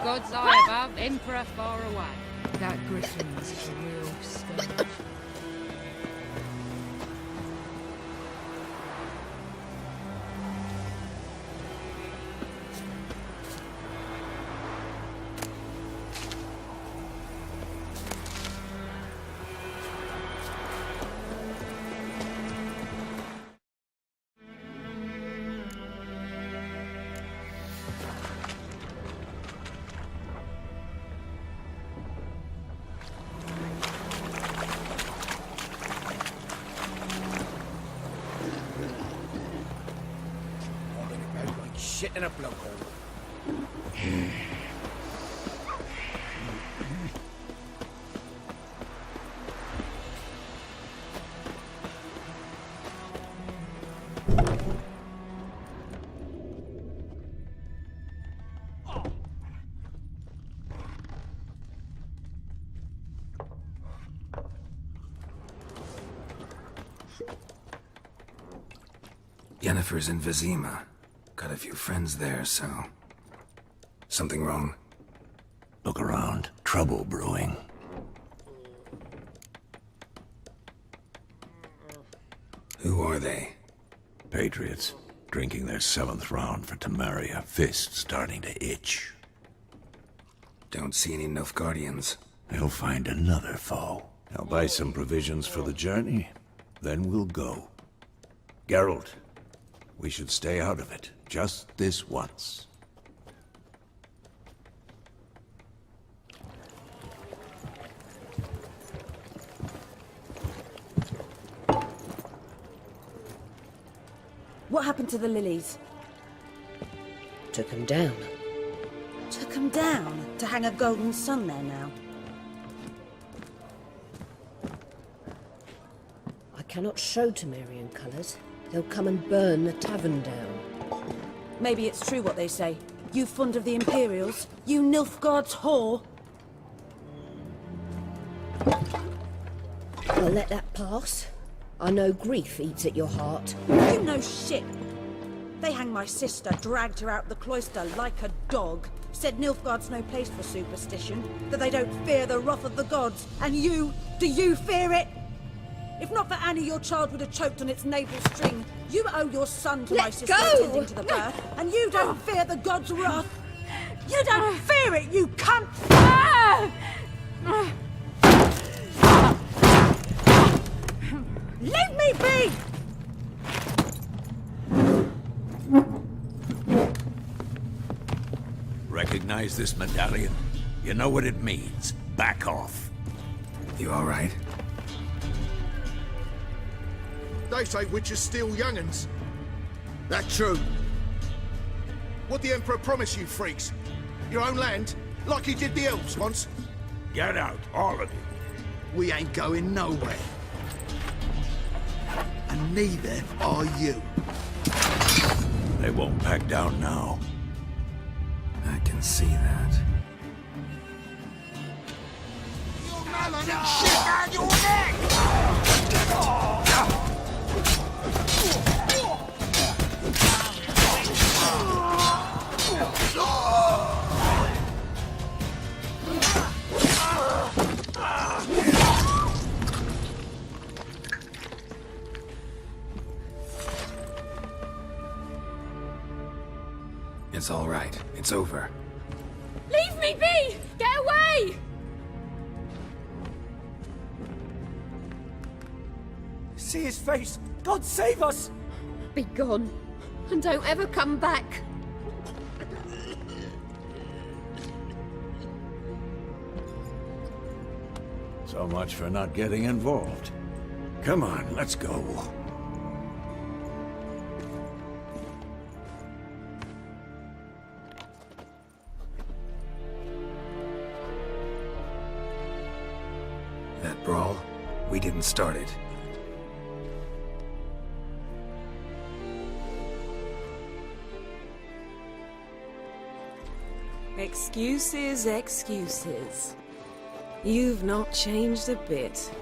Speaker 11: God's eye above, Emperor far away. That Griffin's a real scourge.
Speaker 8: Shit in a blowhole.
Speaker 4: Yennefer's in Vizima. Got a few friends there, so... Something wrong?
Speaker 6: Look around. Trouble brewing.
Speaker 4: Who are they?
Speaker 6: Patriots. Drinking their 7th round for Temeria. Fist starting to itch.
Speaker 4: Don't see any Nilfgaardians.
Speaker 6: They'll find another foe. I'll buy some provisions for the journey. Then we'll go. Geralt, we should stay out of it. Just this once.
Speaker 10: What happened to the lilies?
Speaker 14: Took him down.
Speaker 10: Took 'em down to hang a golden sun there now.
Speaker 14: I cannot show Temerian colours. They'll come and burn the tavern down.
Speaker 10: Maybe it's true what they say. You fond of the Imperials? You Nilfgaard's whore?
Speaker 14: I'll let that pass. I know grief eats at your heart.
Speaker 10: You know shit. They hanged my sister, dragged her out the cloister like a dog. Said Nilfgaard's no place for superstition, that they don't fear the wrath of the gods. And you, do you fear it? If not for Annie, your child would have choked on its navel string. You owe your son to my sister attending to the birth, and you don't fear the gods' wrath. You don't fear it, you cunt! Leave me be!
Speaker 6: Recognize this medallion? You know what it means. Back off.
Speaker 4: You all right?
Speaker 15: They say witches steal young'uns. That true? What the Emperor promised you freaks? Your own land? Like he did the elves once?
Speaker 6: Get out, all of you.
Speaker 15: We ain't going nowhere. And neither are you.
Speaker 6: They won't back down now.
Speaker 4: I can see that.
Speaker 15: You're melon and shit down your neck!
Speaker 4: It's all right. It's over.
Speaker 9: Leave me be! Get away!
Speaker 5: See his face! God save us!
Speaker 9: Be gone, and don't ever come back.
Speaker 6: So much for not getting involved. Come on, let's go.
Speaker 4: That brawl, we didn't start it.
Speaker 10: Excuses, excuses. You've not changed a bit.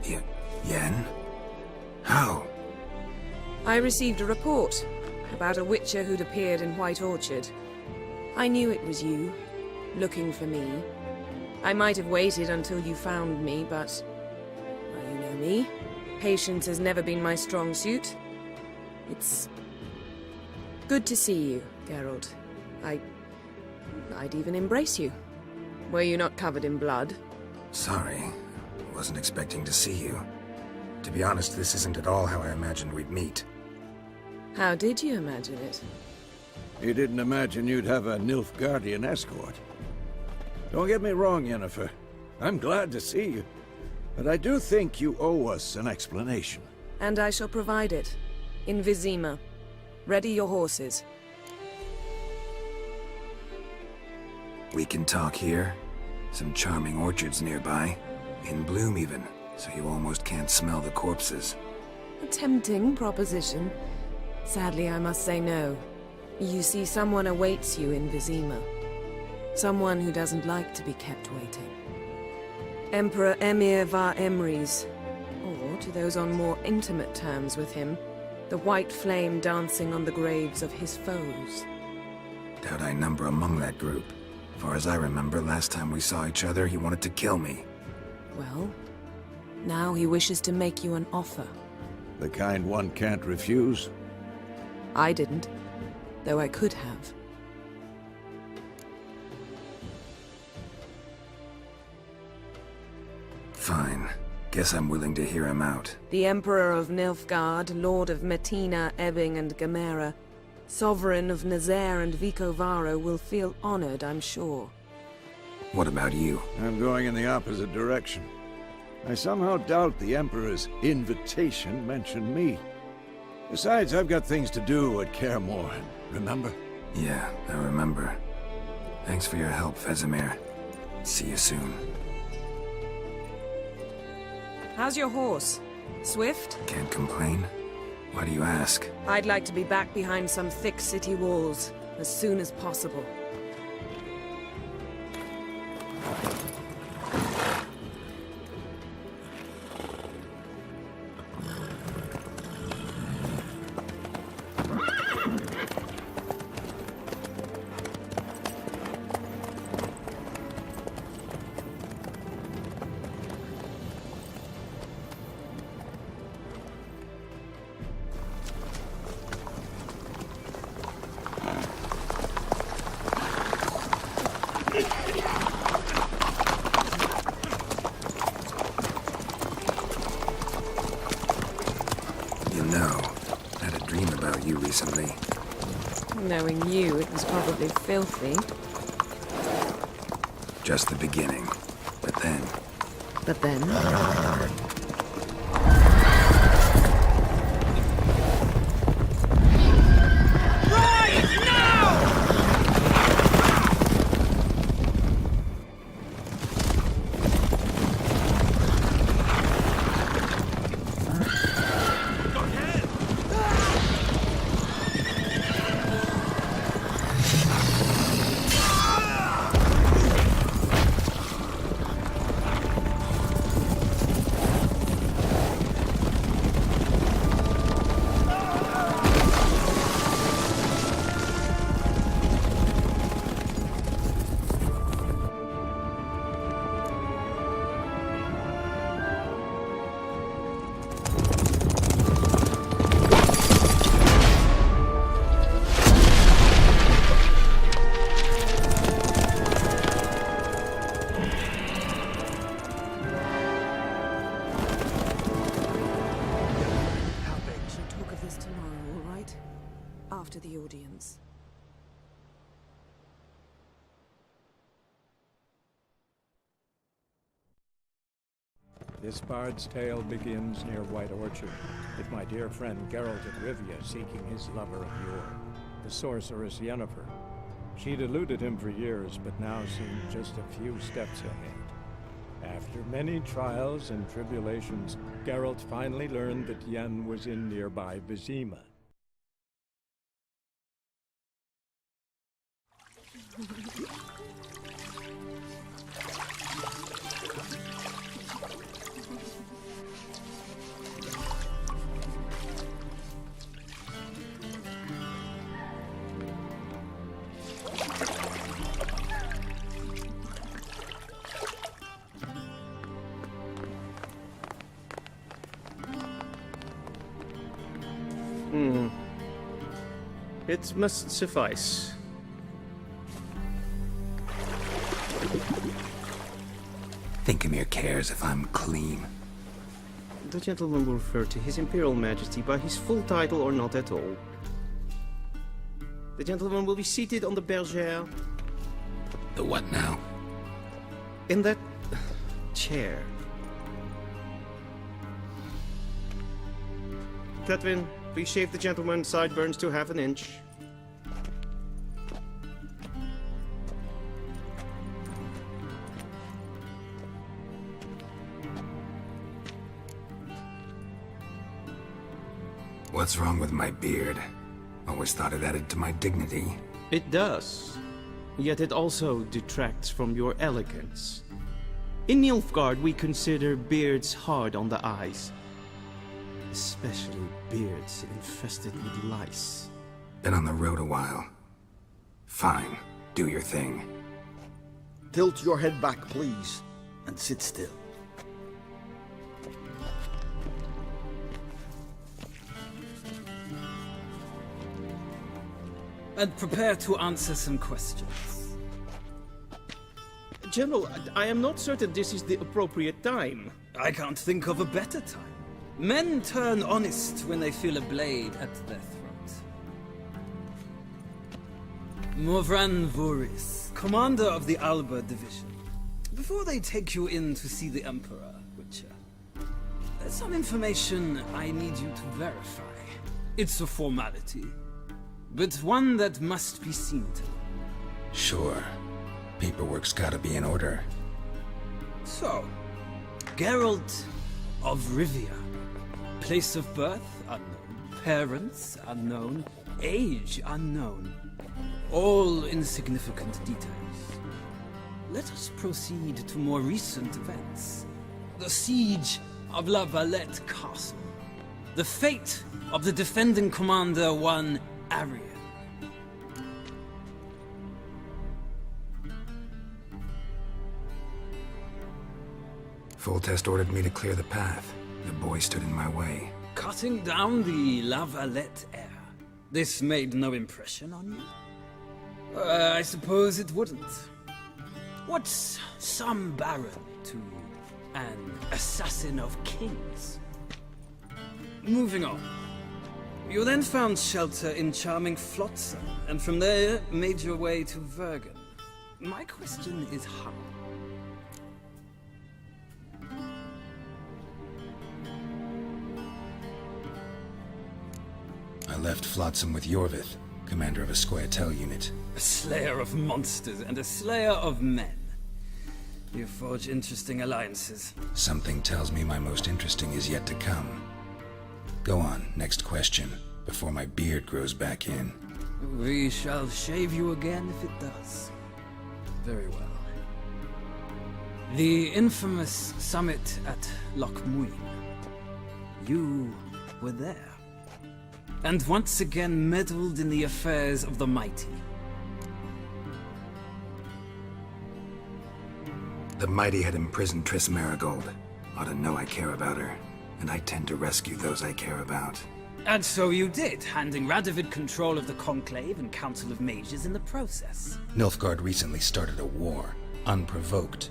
Speaker 4: Yen? How?
Speaker 10: I received a report about a witcher who'd appeared in White Orchard. I knew it was you, looking for me. I might have waited until you found me, but... well, you know me. Patience has never been my strong suit. It's... good to see you, Geralt. I'd even embrace you. Were you not covered in blood?
Speaker 4: Sorry. Wasn't expecting to see you. To be honest, this isn't at all how I imagined we'd meet.
Speaker 10: How did you imagine it?
Speaker 6: You didn't imagine you'd have a Nilfgaardian escort. Don't get me wrong, Yennefer. I'm glad to see you. But I do think you owe us an explanation.
Speaker 10: And I shall provide it. In Vizima. Ready your horses.
Speaker 4: We can talk here. Some charming orchards nearby. In bloom even, so you almost can't smell the corpses.
Speaker 10: A tempting proposition. Sadly, I must say no. You see, someone awaits you in Vizima. Someone who doesn't like to be kept waiting. Emperor Emir var Emrys, or
Speaker 16: to those on more intimate terms with him, the white flame dancing on the graves of his foes.
Speaker 4: Doubt I number among that group. Far as I remember, last time we saw each other, he wanted to kill me.
Speaker 16: Well, now he wishes to make you an offer.
Speaker 6: The kind one can't refuse?
Speaker 16: I didn't, though I could have.
Speaker 4: Fine. Guess I'm willing to hear him out.
Speaker 16: The Emperor of Nilfgaard, Lord of Metina, Ebbing and Gamera, Sovereign of Nazaire and Vicovaro will feel honored, I'm sure.
Speaker 4: What about you?
Speaker 6: I'm going in the opposite direction. I somehow doubt the Emperor's invitation mentioned me. Besides, I've got things to do at Kaer Morhen, remember?
Speaker 4: Yeah, I remember. Thanks for your help, Vesemir. See you soon.
Speaker 16: How's your horse? Swift?
Speaker 4: Can't complain. Why do you ask?
Speaker 16: I'd like to be back behind some thick city walls as soon as possible.
Speaker 4: Recently.
Speaker 16: Knowing you, it was probably filthy.
Speaker 4: Just the beginning. But then...
Speaker 16: But then? After the audience.
Speaker 2: This bard's tale begins near White Orchard, with my dear friend Geralt of Rivia seeking his lover of yore, the sorceress Yennefer. She'd eluded him for years, but now seemed just a few steps ahead. After many trials and tribulations, Geralt finally learned that Yen was in nearby Vizima.
Speaker 17: It must suffice.
Speaker 4: Thinkemere cares if I'm clean.
Speaker 17: The gentleman will refer to His Imperial Majesty by his full title or not at all. The gentleman will be seated on the bergère.
Speaker 4: The what now?
Speaker 17: In that chair. Cletwin, please shave the gentleman's sideburns to half an inch.
Speaker 4: What's wrong with my beard? Always thought it added to my dignity.
Speaker 17: It does. Yet it also detracts from your elegance. In Nilfgaard, we consider beards hard on the eyes. especially beards infested with lice.
Speaker 4: Been on the road a while. Fine, do your thing.
Speaker 15: Tilt your head back, please, and sit still.
Speaker 18: And prepare to answer some questions.
Speaker 17: General, I am not certain this is the appropriate time.
Speaker 18: I can't think of a better time. Men turn honest when they feel a blade at their throat. Morvran Voris, commander of the Alba Division. Before they take you in to see the Emperor, Witcher, there's some information I need you to verify. It's a formality, but one that must be seen to.
Speaker 4: Sure. Paperwork's gotta be in order.
Speaker 18: So, Geralt of Rivia. Place of birth unknown. Parents unknown. Age unknown. All insignificant details. Let us proceed to more recent events. The siege of La Valette Castle. The fate of the defending commander, one Arian.
Speaker 4: Foltest ordered me to clear the path. The boy stood in my way.
Speaker 18: Cutting down the La Valette heir. This made no impression on you? I suppose it wouldn't. What's some baron to an assassin of kings? Moving on. You then found shelter in charming Flotsam, and from there made your way to Vergen. My question is how?
Speaker 4: I left Flotsam with Yorvith, commander of a Scoia'tael unit.
Speaker 18: A slayer of monsters and a slayer of men. You forge interesting alliances.
Speaker 4: Something tells me my most interesting is yet to come. Go on, next question, before my beard grows back in.
Speaker 18: We shall shave you again if it does. Very well. The infamous summit at Loch Muin. You were there. And once again meddled in the affairs of the mighty.
Speaker 4: The mighty had imprisoned Triss Marigold. Ought to know I care about her, and I tend to rescue those I care about.
Speaker 18: And so you did, handing Radovid control of the Conclave and Council of Mages in the process.
Speaker 4: Nilfgaard recently started a war, unprovoked.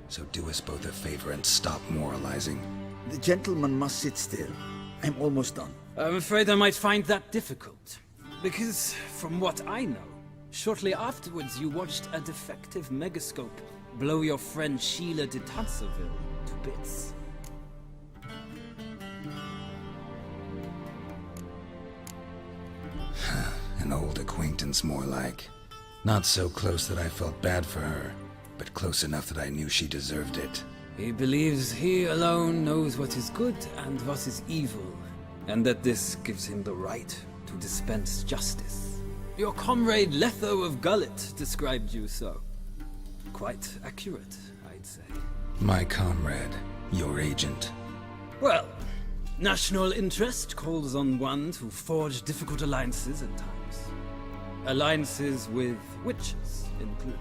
Speaker 4: So do us both a favor and stop moralizing.
Speaker 15: The gentleman must sit still. I'm almost done.
Speaker 18: I'm afraid I might find that difficult. Because, from what I know, shortly afterwards you watched a defective megascope blow your friend Sheila de Tanserville to bits.
Speaker 4: An old acquaintance, more like. Not so close that I felt bad for her, but close enough that I knew she deserved it.
Speaker 18: He believes he alone knows what is good and what is evil, and that this gives him the right to dispense justice. Your comrade Letho of Gullet described you so. Quite accurate, I'd say.
Speaker 4: My comrade, your agent.
Speaker 18: Well, national interest calls on one to forge difficult alliances at times. Alliances with witches included.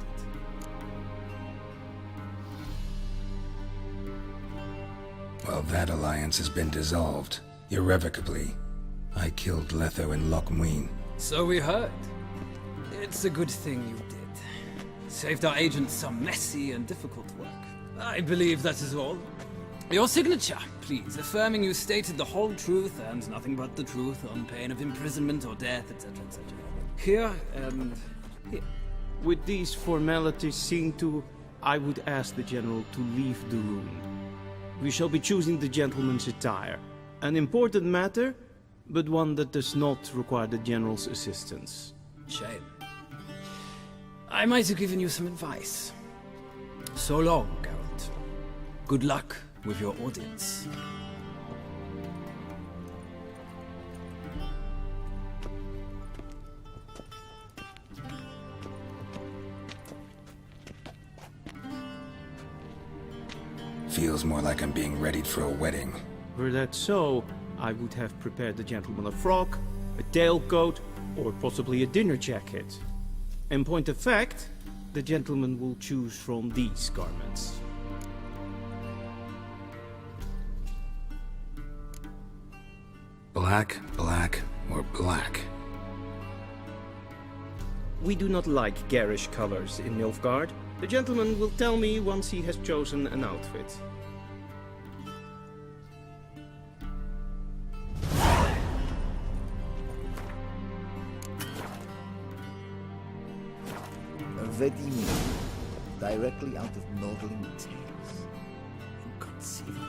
Speaker 4: Well, that alliance has been dissolved, irrevocably. I killed Letho in Loch Muin.
Speaker 18: So we heard. It's a good thing you did. Saved our agent some messy and difficult work. I believe that is all. Your signature, please, affirming you stated the whole truth and nothing but the truth on pain of imprisonment or death, etc., etc. Here and here.
Speaker 17: With these formalities seen to, I would ask the General to leave the room. We shall be choosing the gentleman's attire. An important matter, but one that does not require the General's assistance.
Speaker 18: Shame. I might have given you some advice. So long, Geralt. Good luck with your audience.
Speaker 4: Feels more like I'm being readied for a wedding.
Speaker 17: Were that so, I would have prepared the gentleman a frock, a tailcoat, or possibly a dinner jacket. In point of fact, the gentleman will choose from these garments.
Speaker 4: Black, black, or black?
Speaker 17: We do not like garish colors in Nilfgaard. The gentleman will tell me once he has chosen an outfit.
Speaker 19: Vedimi, directly out of Nordling tales. Inconceivable.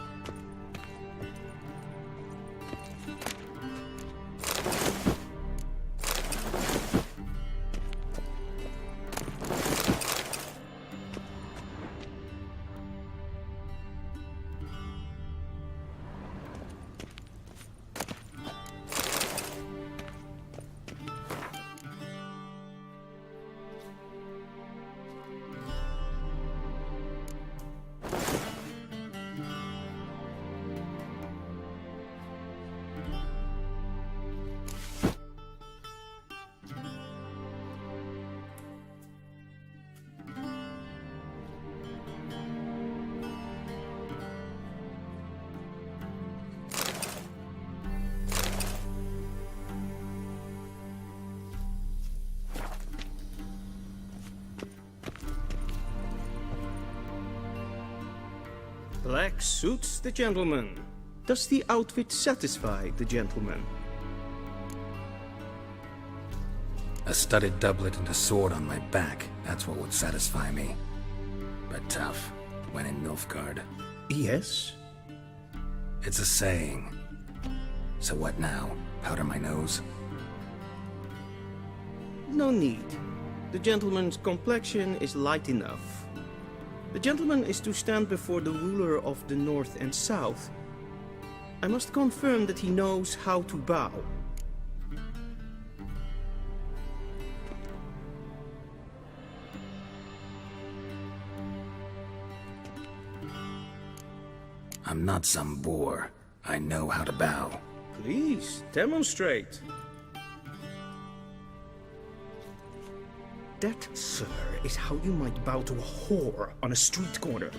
Speaker 17: Black suits the gentleman. Does the outfit satisfy the gentleman?
Speaker 4: A studded doublet and a sword on my back, that's what would satisfy me. But tough, when in Nilfgaard.
Speaker 17: Yes?
Speaker 4: It's a saying. So what now? Powder my nose?
Speaker 17: No need. The gentleman's complexion is light enough. The gentleman is to stand before the ruler of the North and South. I must confirm that he knows how to bow.
Speaker 4: I'm not some boor. I know how to bow.
Speaker 17: Please, demonstrate. That, sir, is how you might bow to a whore on a street corner,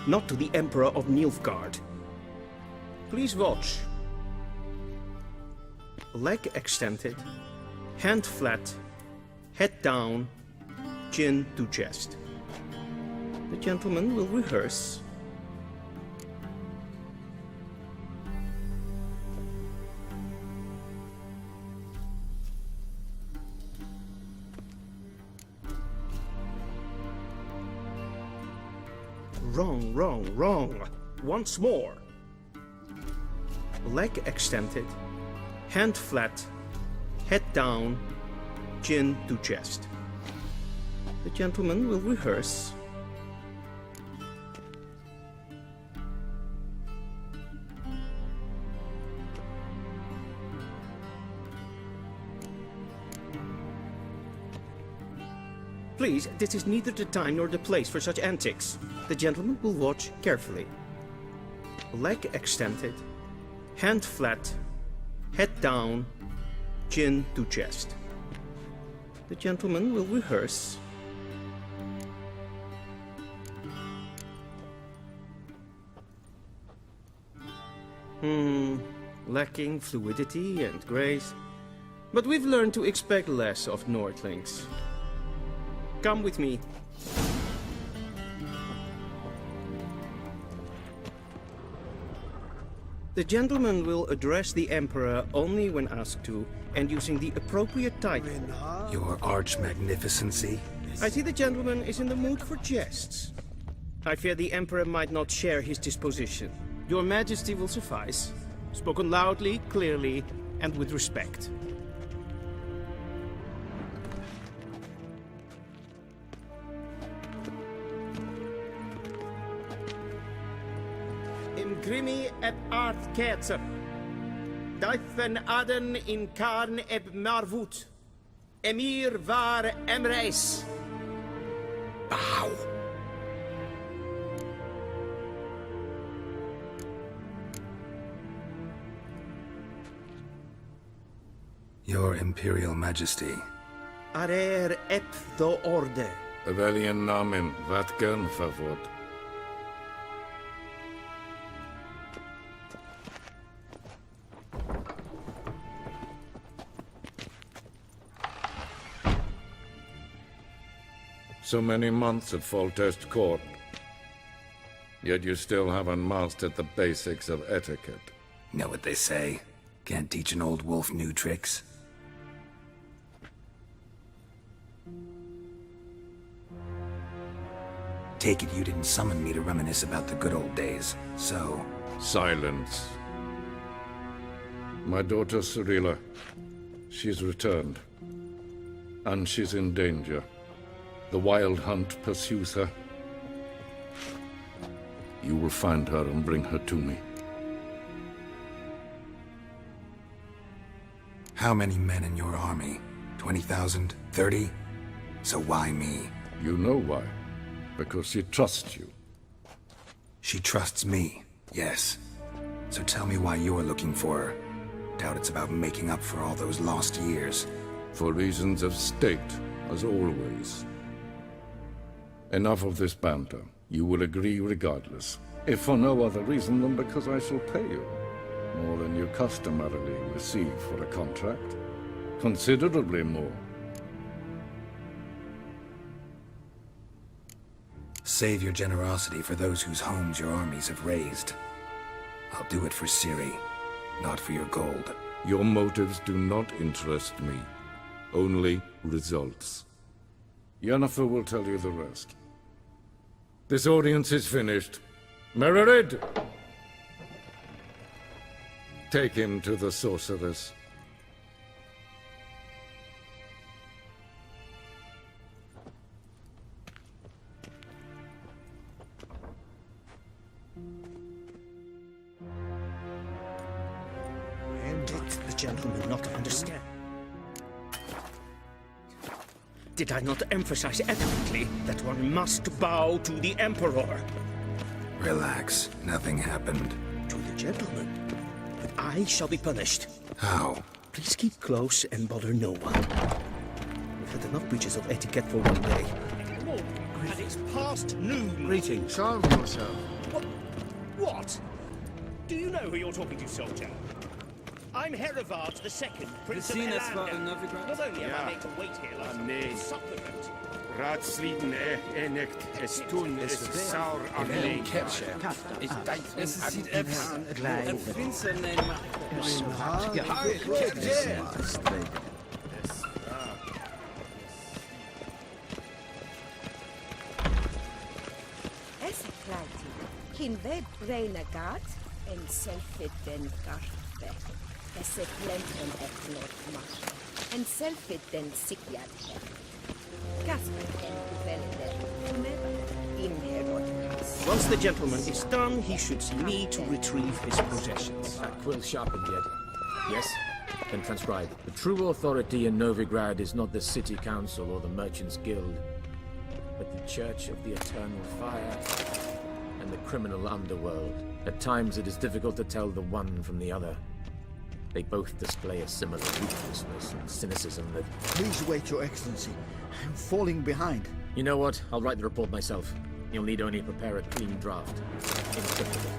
Speaker 17: not to the Emperor of Nilfgaard. Please watch. Leg extended, hand flat, head down, chin to chest. The gentleman will rehearse. Wrong, wrong, wrong. Once more. Leg extended, hand flat, head down, chin to chest. The gentleman will rehearse. Please, this is neither the time nor the place for such antics. The gentleman will watch carefully. Leg extended, hand flat, head down, chin to chest. The gentleman will rehearse. Lacking fluidity and grace. But we've learned to expect less of Nordlings. Come with me. The gentleman will address the Emperor only when asked to, and using the appropriate title.
Speaker 4: Your Arch-Magnificency?
Speaker 17: I see the gentleman is in the mood for jests. I fear the Emperor might not share his disposition. Your Majesty will suffice. Spoken loudly, clearly, and with respect. Grimi eb art ketzer. Daithen aden in karn eb marvut. Emir var emreis.
Speaker 4: Bow. Your Imperial Majesty.
Speaker 17: Arer ep3 orde.
Speaker 7: Welchen Namen? Wat gern favor? So many months at Foltest Court. Yet you still haven't mastered the basics of etiquette.
Speaker 4: Know what they say? Can't teach an old wolf new tricks. Take it you didn't summon me to reminisce about the good old days, so...
Speaker 7: Silence. My daughter Cirilla, she's returned. And she's in danger. The Wild Hunt pursues her. You will find her and bring her to me.
Speaker 4: How many men in your army? 20,000? 30? So why me?
Speaker 7: You know why. Because she trusts you.
Speaker 4: She trusts me, yes. So tell me why you're looking for her. Doubt it's about making up for all those lost years.
Speaker 7: For reasons of state, as always. Enough of this banter. You will agree regardless. If for no other reason than because I shall pay you. More than you customarily receive for a contract. Considerably more.
Speaker 4: Save your generosity for those whose homes your armies have razed. I'll do it for Ciri, not for your gold.
Speaker 7: Your motives do not interest me. Only results. Yennefer will tell you the rest. This audience is finished. Mererid! Take him to the sorceress.
Speaker 17: Did the gentleman not understand? Did I not emphasize eloquently that one must bow to the Emperor?
Speaker 4: Relax. Nothing happened.
Speaker 17: To the gentleman. But I shall be punished.
Speaker 4: How?
Speaker 17: Please keep close and bother no one. We've had enough breaches of etiquette for one day. And it's past noon.
Speaker 3: Greetings. Calm yourself.
Speaker 17: What? Do you know who you're talking to, soldier? I'm Herivard II, Prince of Elander. Not only am I made to wait here last night, supplement.
Speaker 7: Ratslieden enikt es tun es saur
Speaker 18: Es sieht
Speaker 12: Hin ved breina gat en selfit den garfe. Esse plenten eklot marke. En selfit den sikjad her. Gasper en uvelde. In herod.
Speaker 17: Once the gentleman is done, he should see me to retrieve his possessions.
Speaker 20: Quill sharpened yet. Yes? Then transcribe. The true authority in Novigrad is not the City Council or the Merchants Guild, but the Church of the Eternal Fire and the criminal underworld. At times it is difficult to tell the one from the other. They both display a similar ruthlessness and cynicism that...
Speaker 19: Please wait, Your Excellency. I'm falling behind.
Speaker 20: You know what? I'll write the report myself. You'll need only prepare a clean draft. Incredible.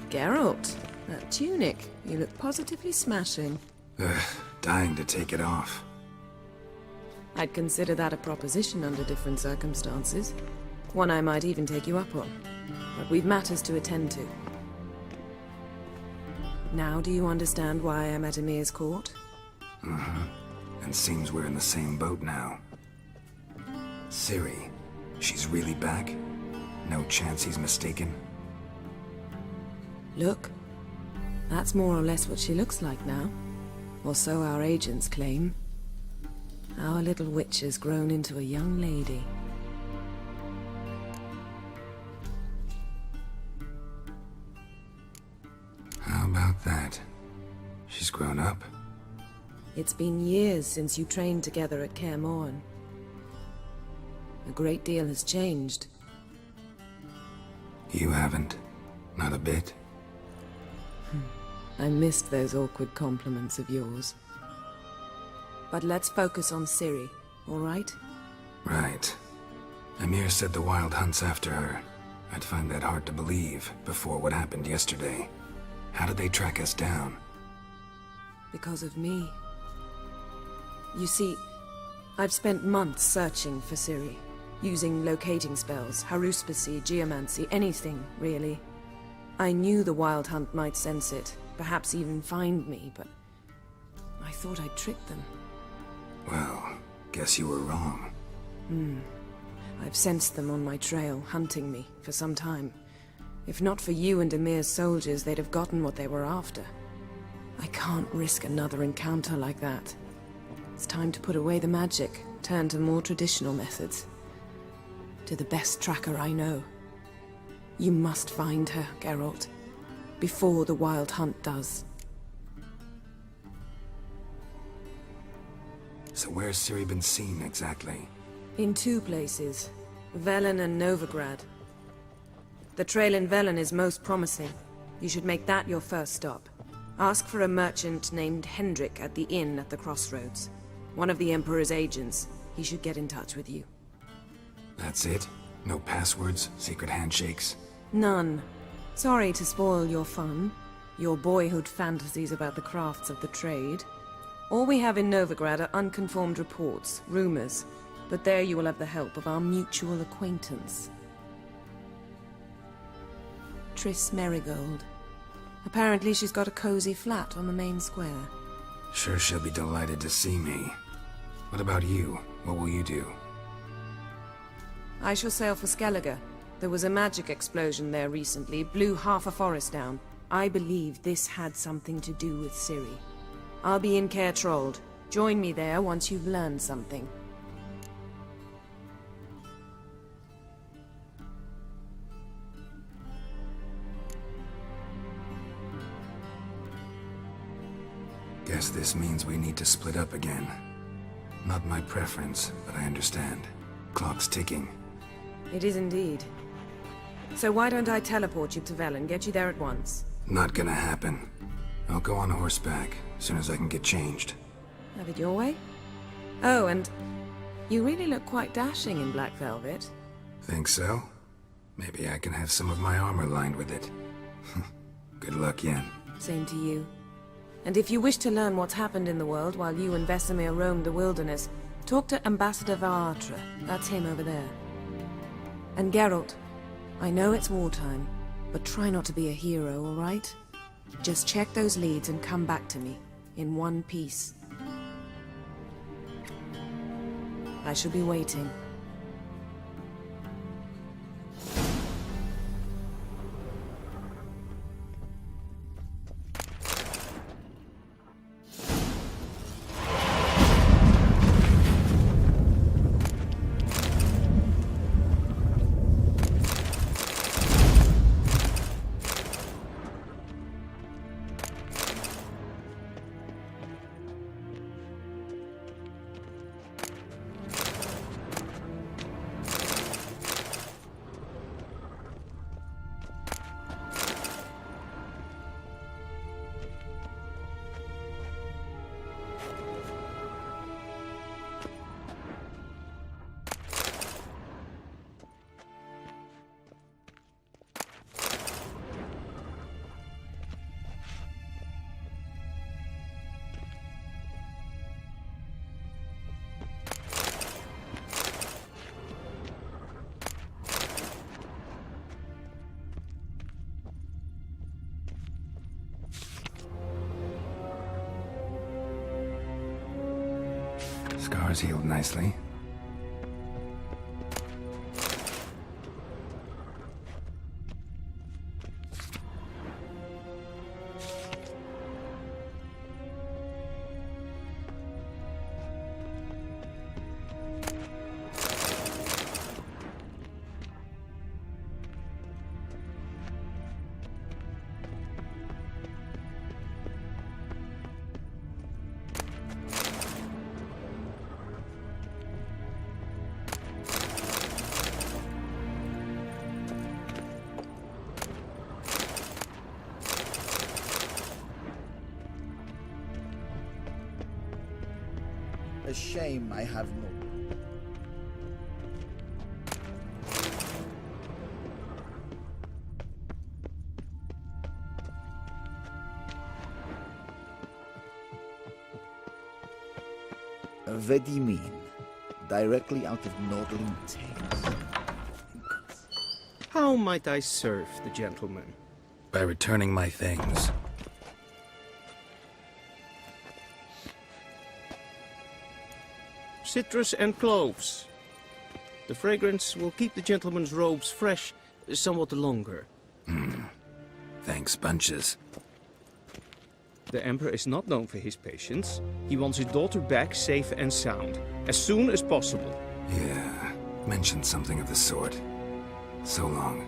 Speaker 16: Geralt, that tunic. You look positively smashing.
Speaker 4: Dying to take it off.
Speaker 16: I'd consider that a proposition under different circumstances. One I might even take you up on. But we've matters to attend to. Now do you understand why I'm at Emir's court?
Speaker 4: Mm-hmm. And seems we're in the same boat now. Ciri, she's really back? No chance he's mistaken?
Speaker 16: Look. That's more or less what she looks like now. Or so our agents claim. Our little witch has grown into a young lady.
Speaker 4: How about that? She's grown up?
Speaker 16: It's been years since you trained together at Kaer Morhen. A great deal has changed.
Speaker 4: You haven't. Not a bit.
Speaker 16: I missed those awkward compliments of yours. But let's focus on Ciri, all right?
Speaker 4: Right. Emir said the Wild Hunt's after her. I'd find that hard to believe before what happened yesterday. How did they track us down?
Speaker 16: Because of me. You see, I've spent months searching for Ciri, using locating spells, haruspicy, geomancy, anything, really. I knew the Wild Hunt might sense it, perhaps even find me, but I thought I'd tricked them.
Speaker 4: Well, guess you were wrong.
Speaker 16: I've sensed them on my trail, hunting me, for some time. If not for you and Emir's soldiers, they'd have gotten what they were after. I can't risk another encounter like that. It's time to put away the magic, turn to more traditional methods. To the best tracker I know. You must find her, Geralt, before the Wild Hunt does.
Speaker 4: So where's Ciri been seen exactly?
Speaker 16: In 2 places, Velen and Novigrad. The trail in Velen is most promising. You should make that your first stop. Ask for a merchant named Hendrik at the inn at the crossroads. One of the Emperor's agents. He should get in touch with you.
Speaker 4: That's it? No passwords? Secret handshakes?
Speaker 16: None. Sorry to spoil your fun, your boyhood fantasies about the crafts of the trade. All we have in Novigrad are unconfirmed reports, rumors, but there you will have the help of our mutual acquaintance. Triss Merigold. Apparently she's got a cozy flat on the main square.
Speaker 4: Sure she'll be delighted to see me. What about you? What will you do?
Speaker 16: I shall sail for Skellige. There was a magic explosion there recently, blew half a forest down. I believe this had something to do with Ciri. I'll be in Caer Trold. Join me there once you've learned something.
Speaker 4: Guess this means we need to split up again. Not my preference, but I understand. Clock's ticking.
Speaker 16: It is indeed. So why don't I teleport you to Velen, get you there at once?
Speaker 4: Not gonna happen. I'll go on horseback, as soon as I can get changed.
Speaker 16: Have it your way? Oh, and you really look quite dashing in black velvet.
Speaker 4: Think so? Maybe I can have some of my armor lined with it. Good luck, Yen.
Speaker 16: Same to you. And if you wish to learn what's happened in the world while you and Vesemir roamed the wilderness, talk to Ambassador Varatra. That's him over there. And Geralt, I know it's wartime, but try not to be a hero, all right? Just check those leads and come back to me, in one piece. I shall be waiting.
Speaker 4: Scars healed nicely.
Speaker 19: A shame I have no... Vedimin, directly out of Nordling Tales.
Speaker 17: How might I serve the gentleman?
Speaker 4: By returning my things.
Speaker 17: Citrus and cloves. The fragrance will keep the gentleman's robes fresh somewhat longer.
Speaker 4: Thanks, bunches.
Speaker 17: The Emperor is not known for his patience. He wants his daughter back safe and sound, as soon as possible.
Speaker 4: Yeah, mentioned something of the sort. So long.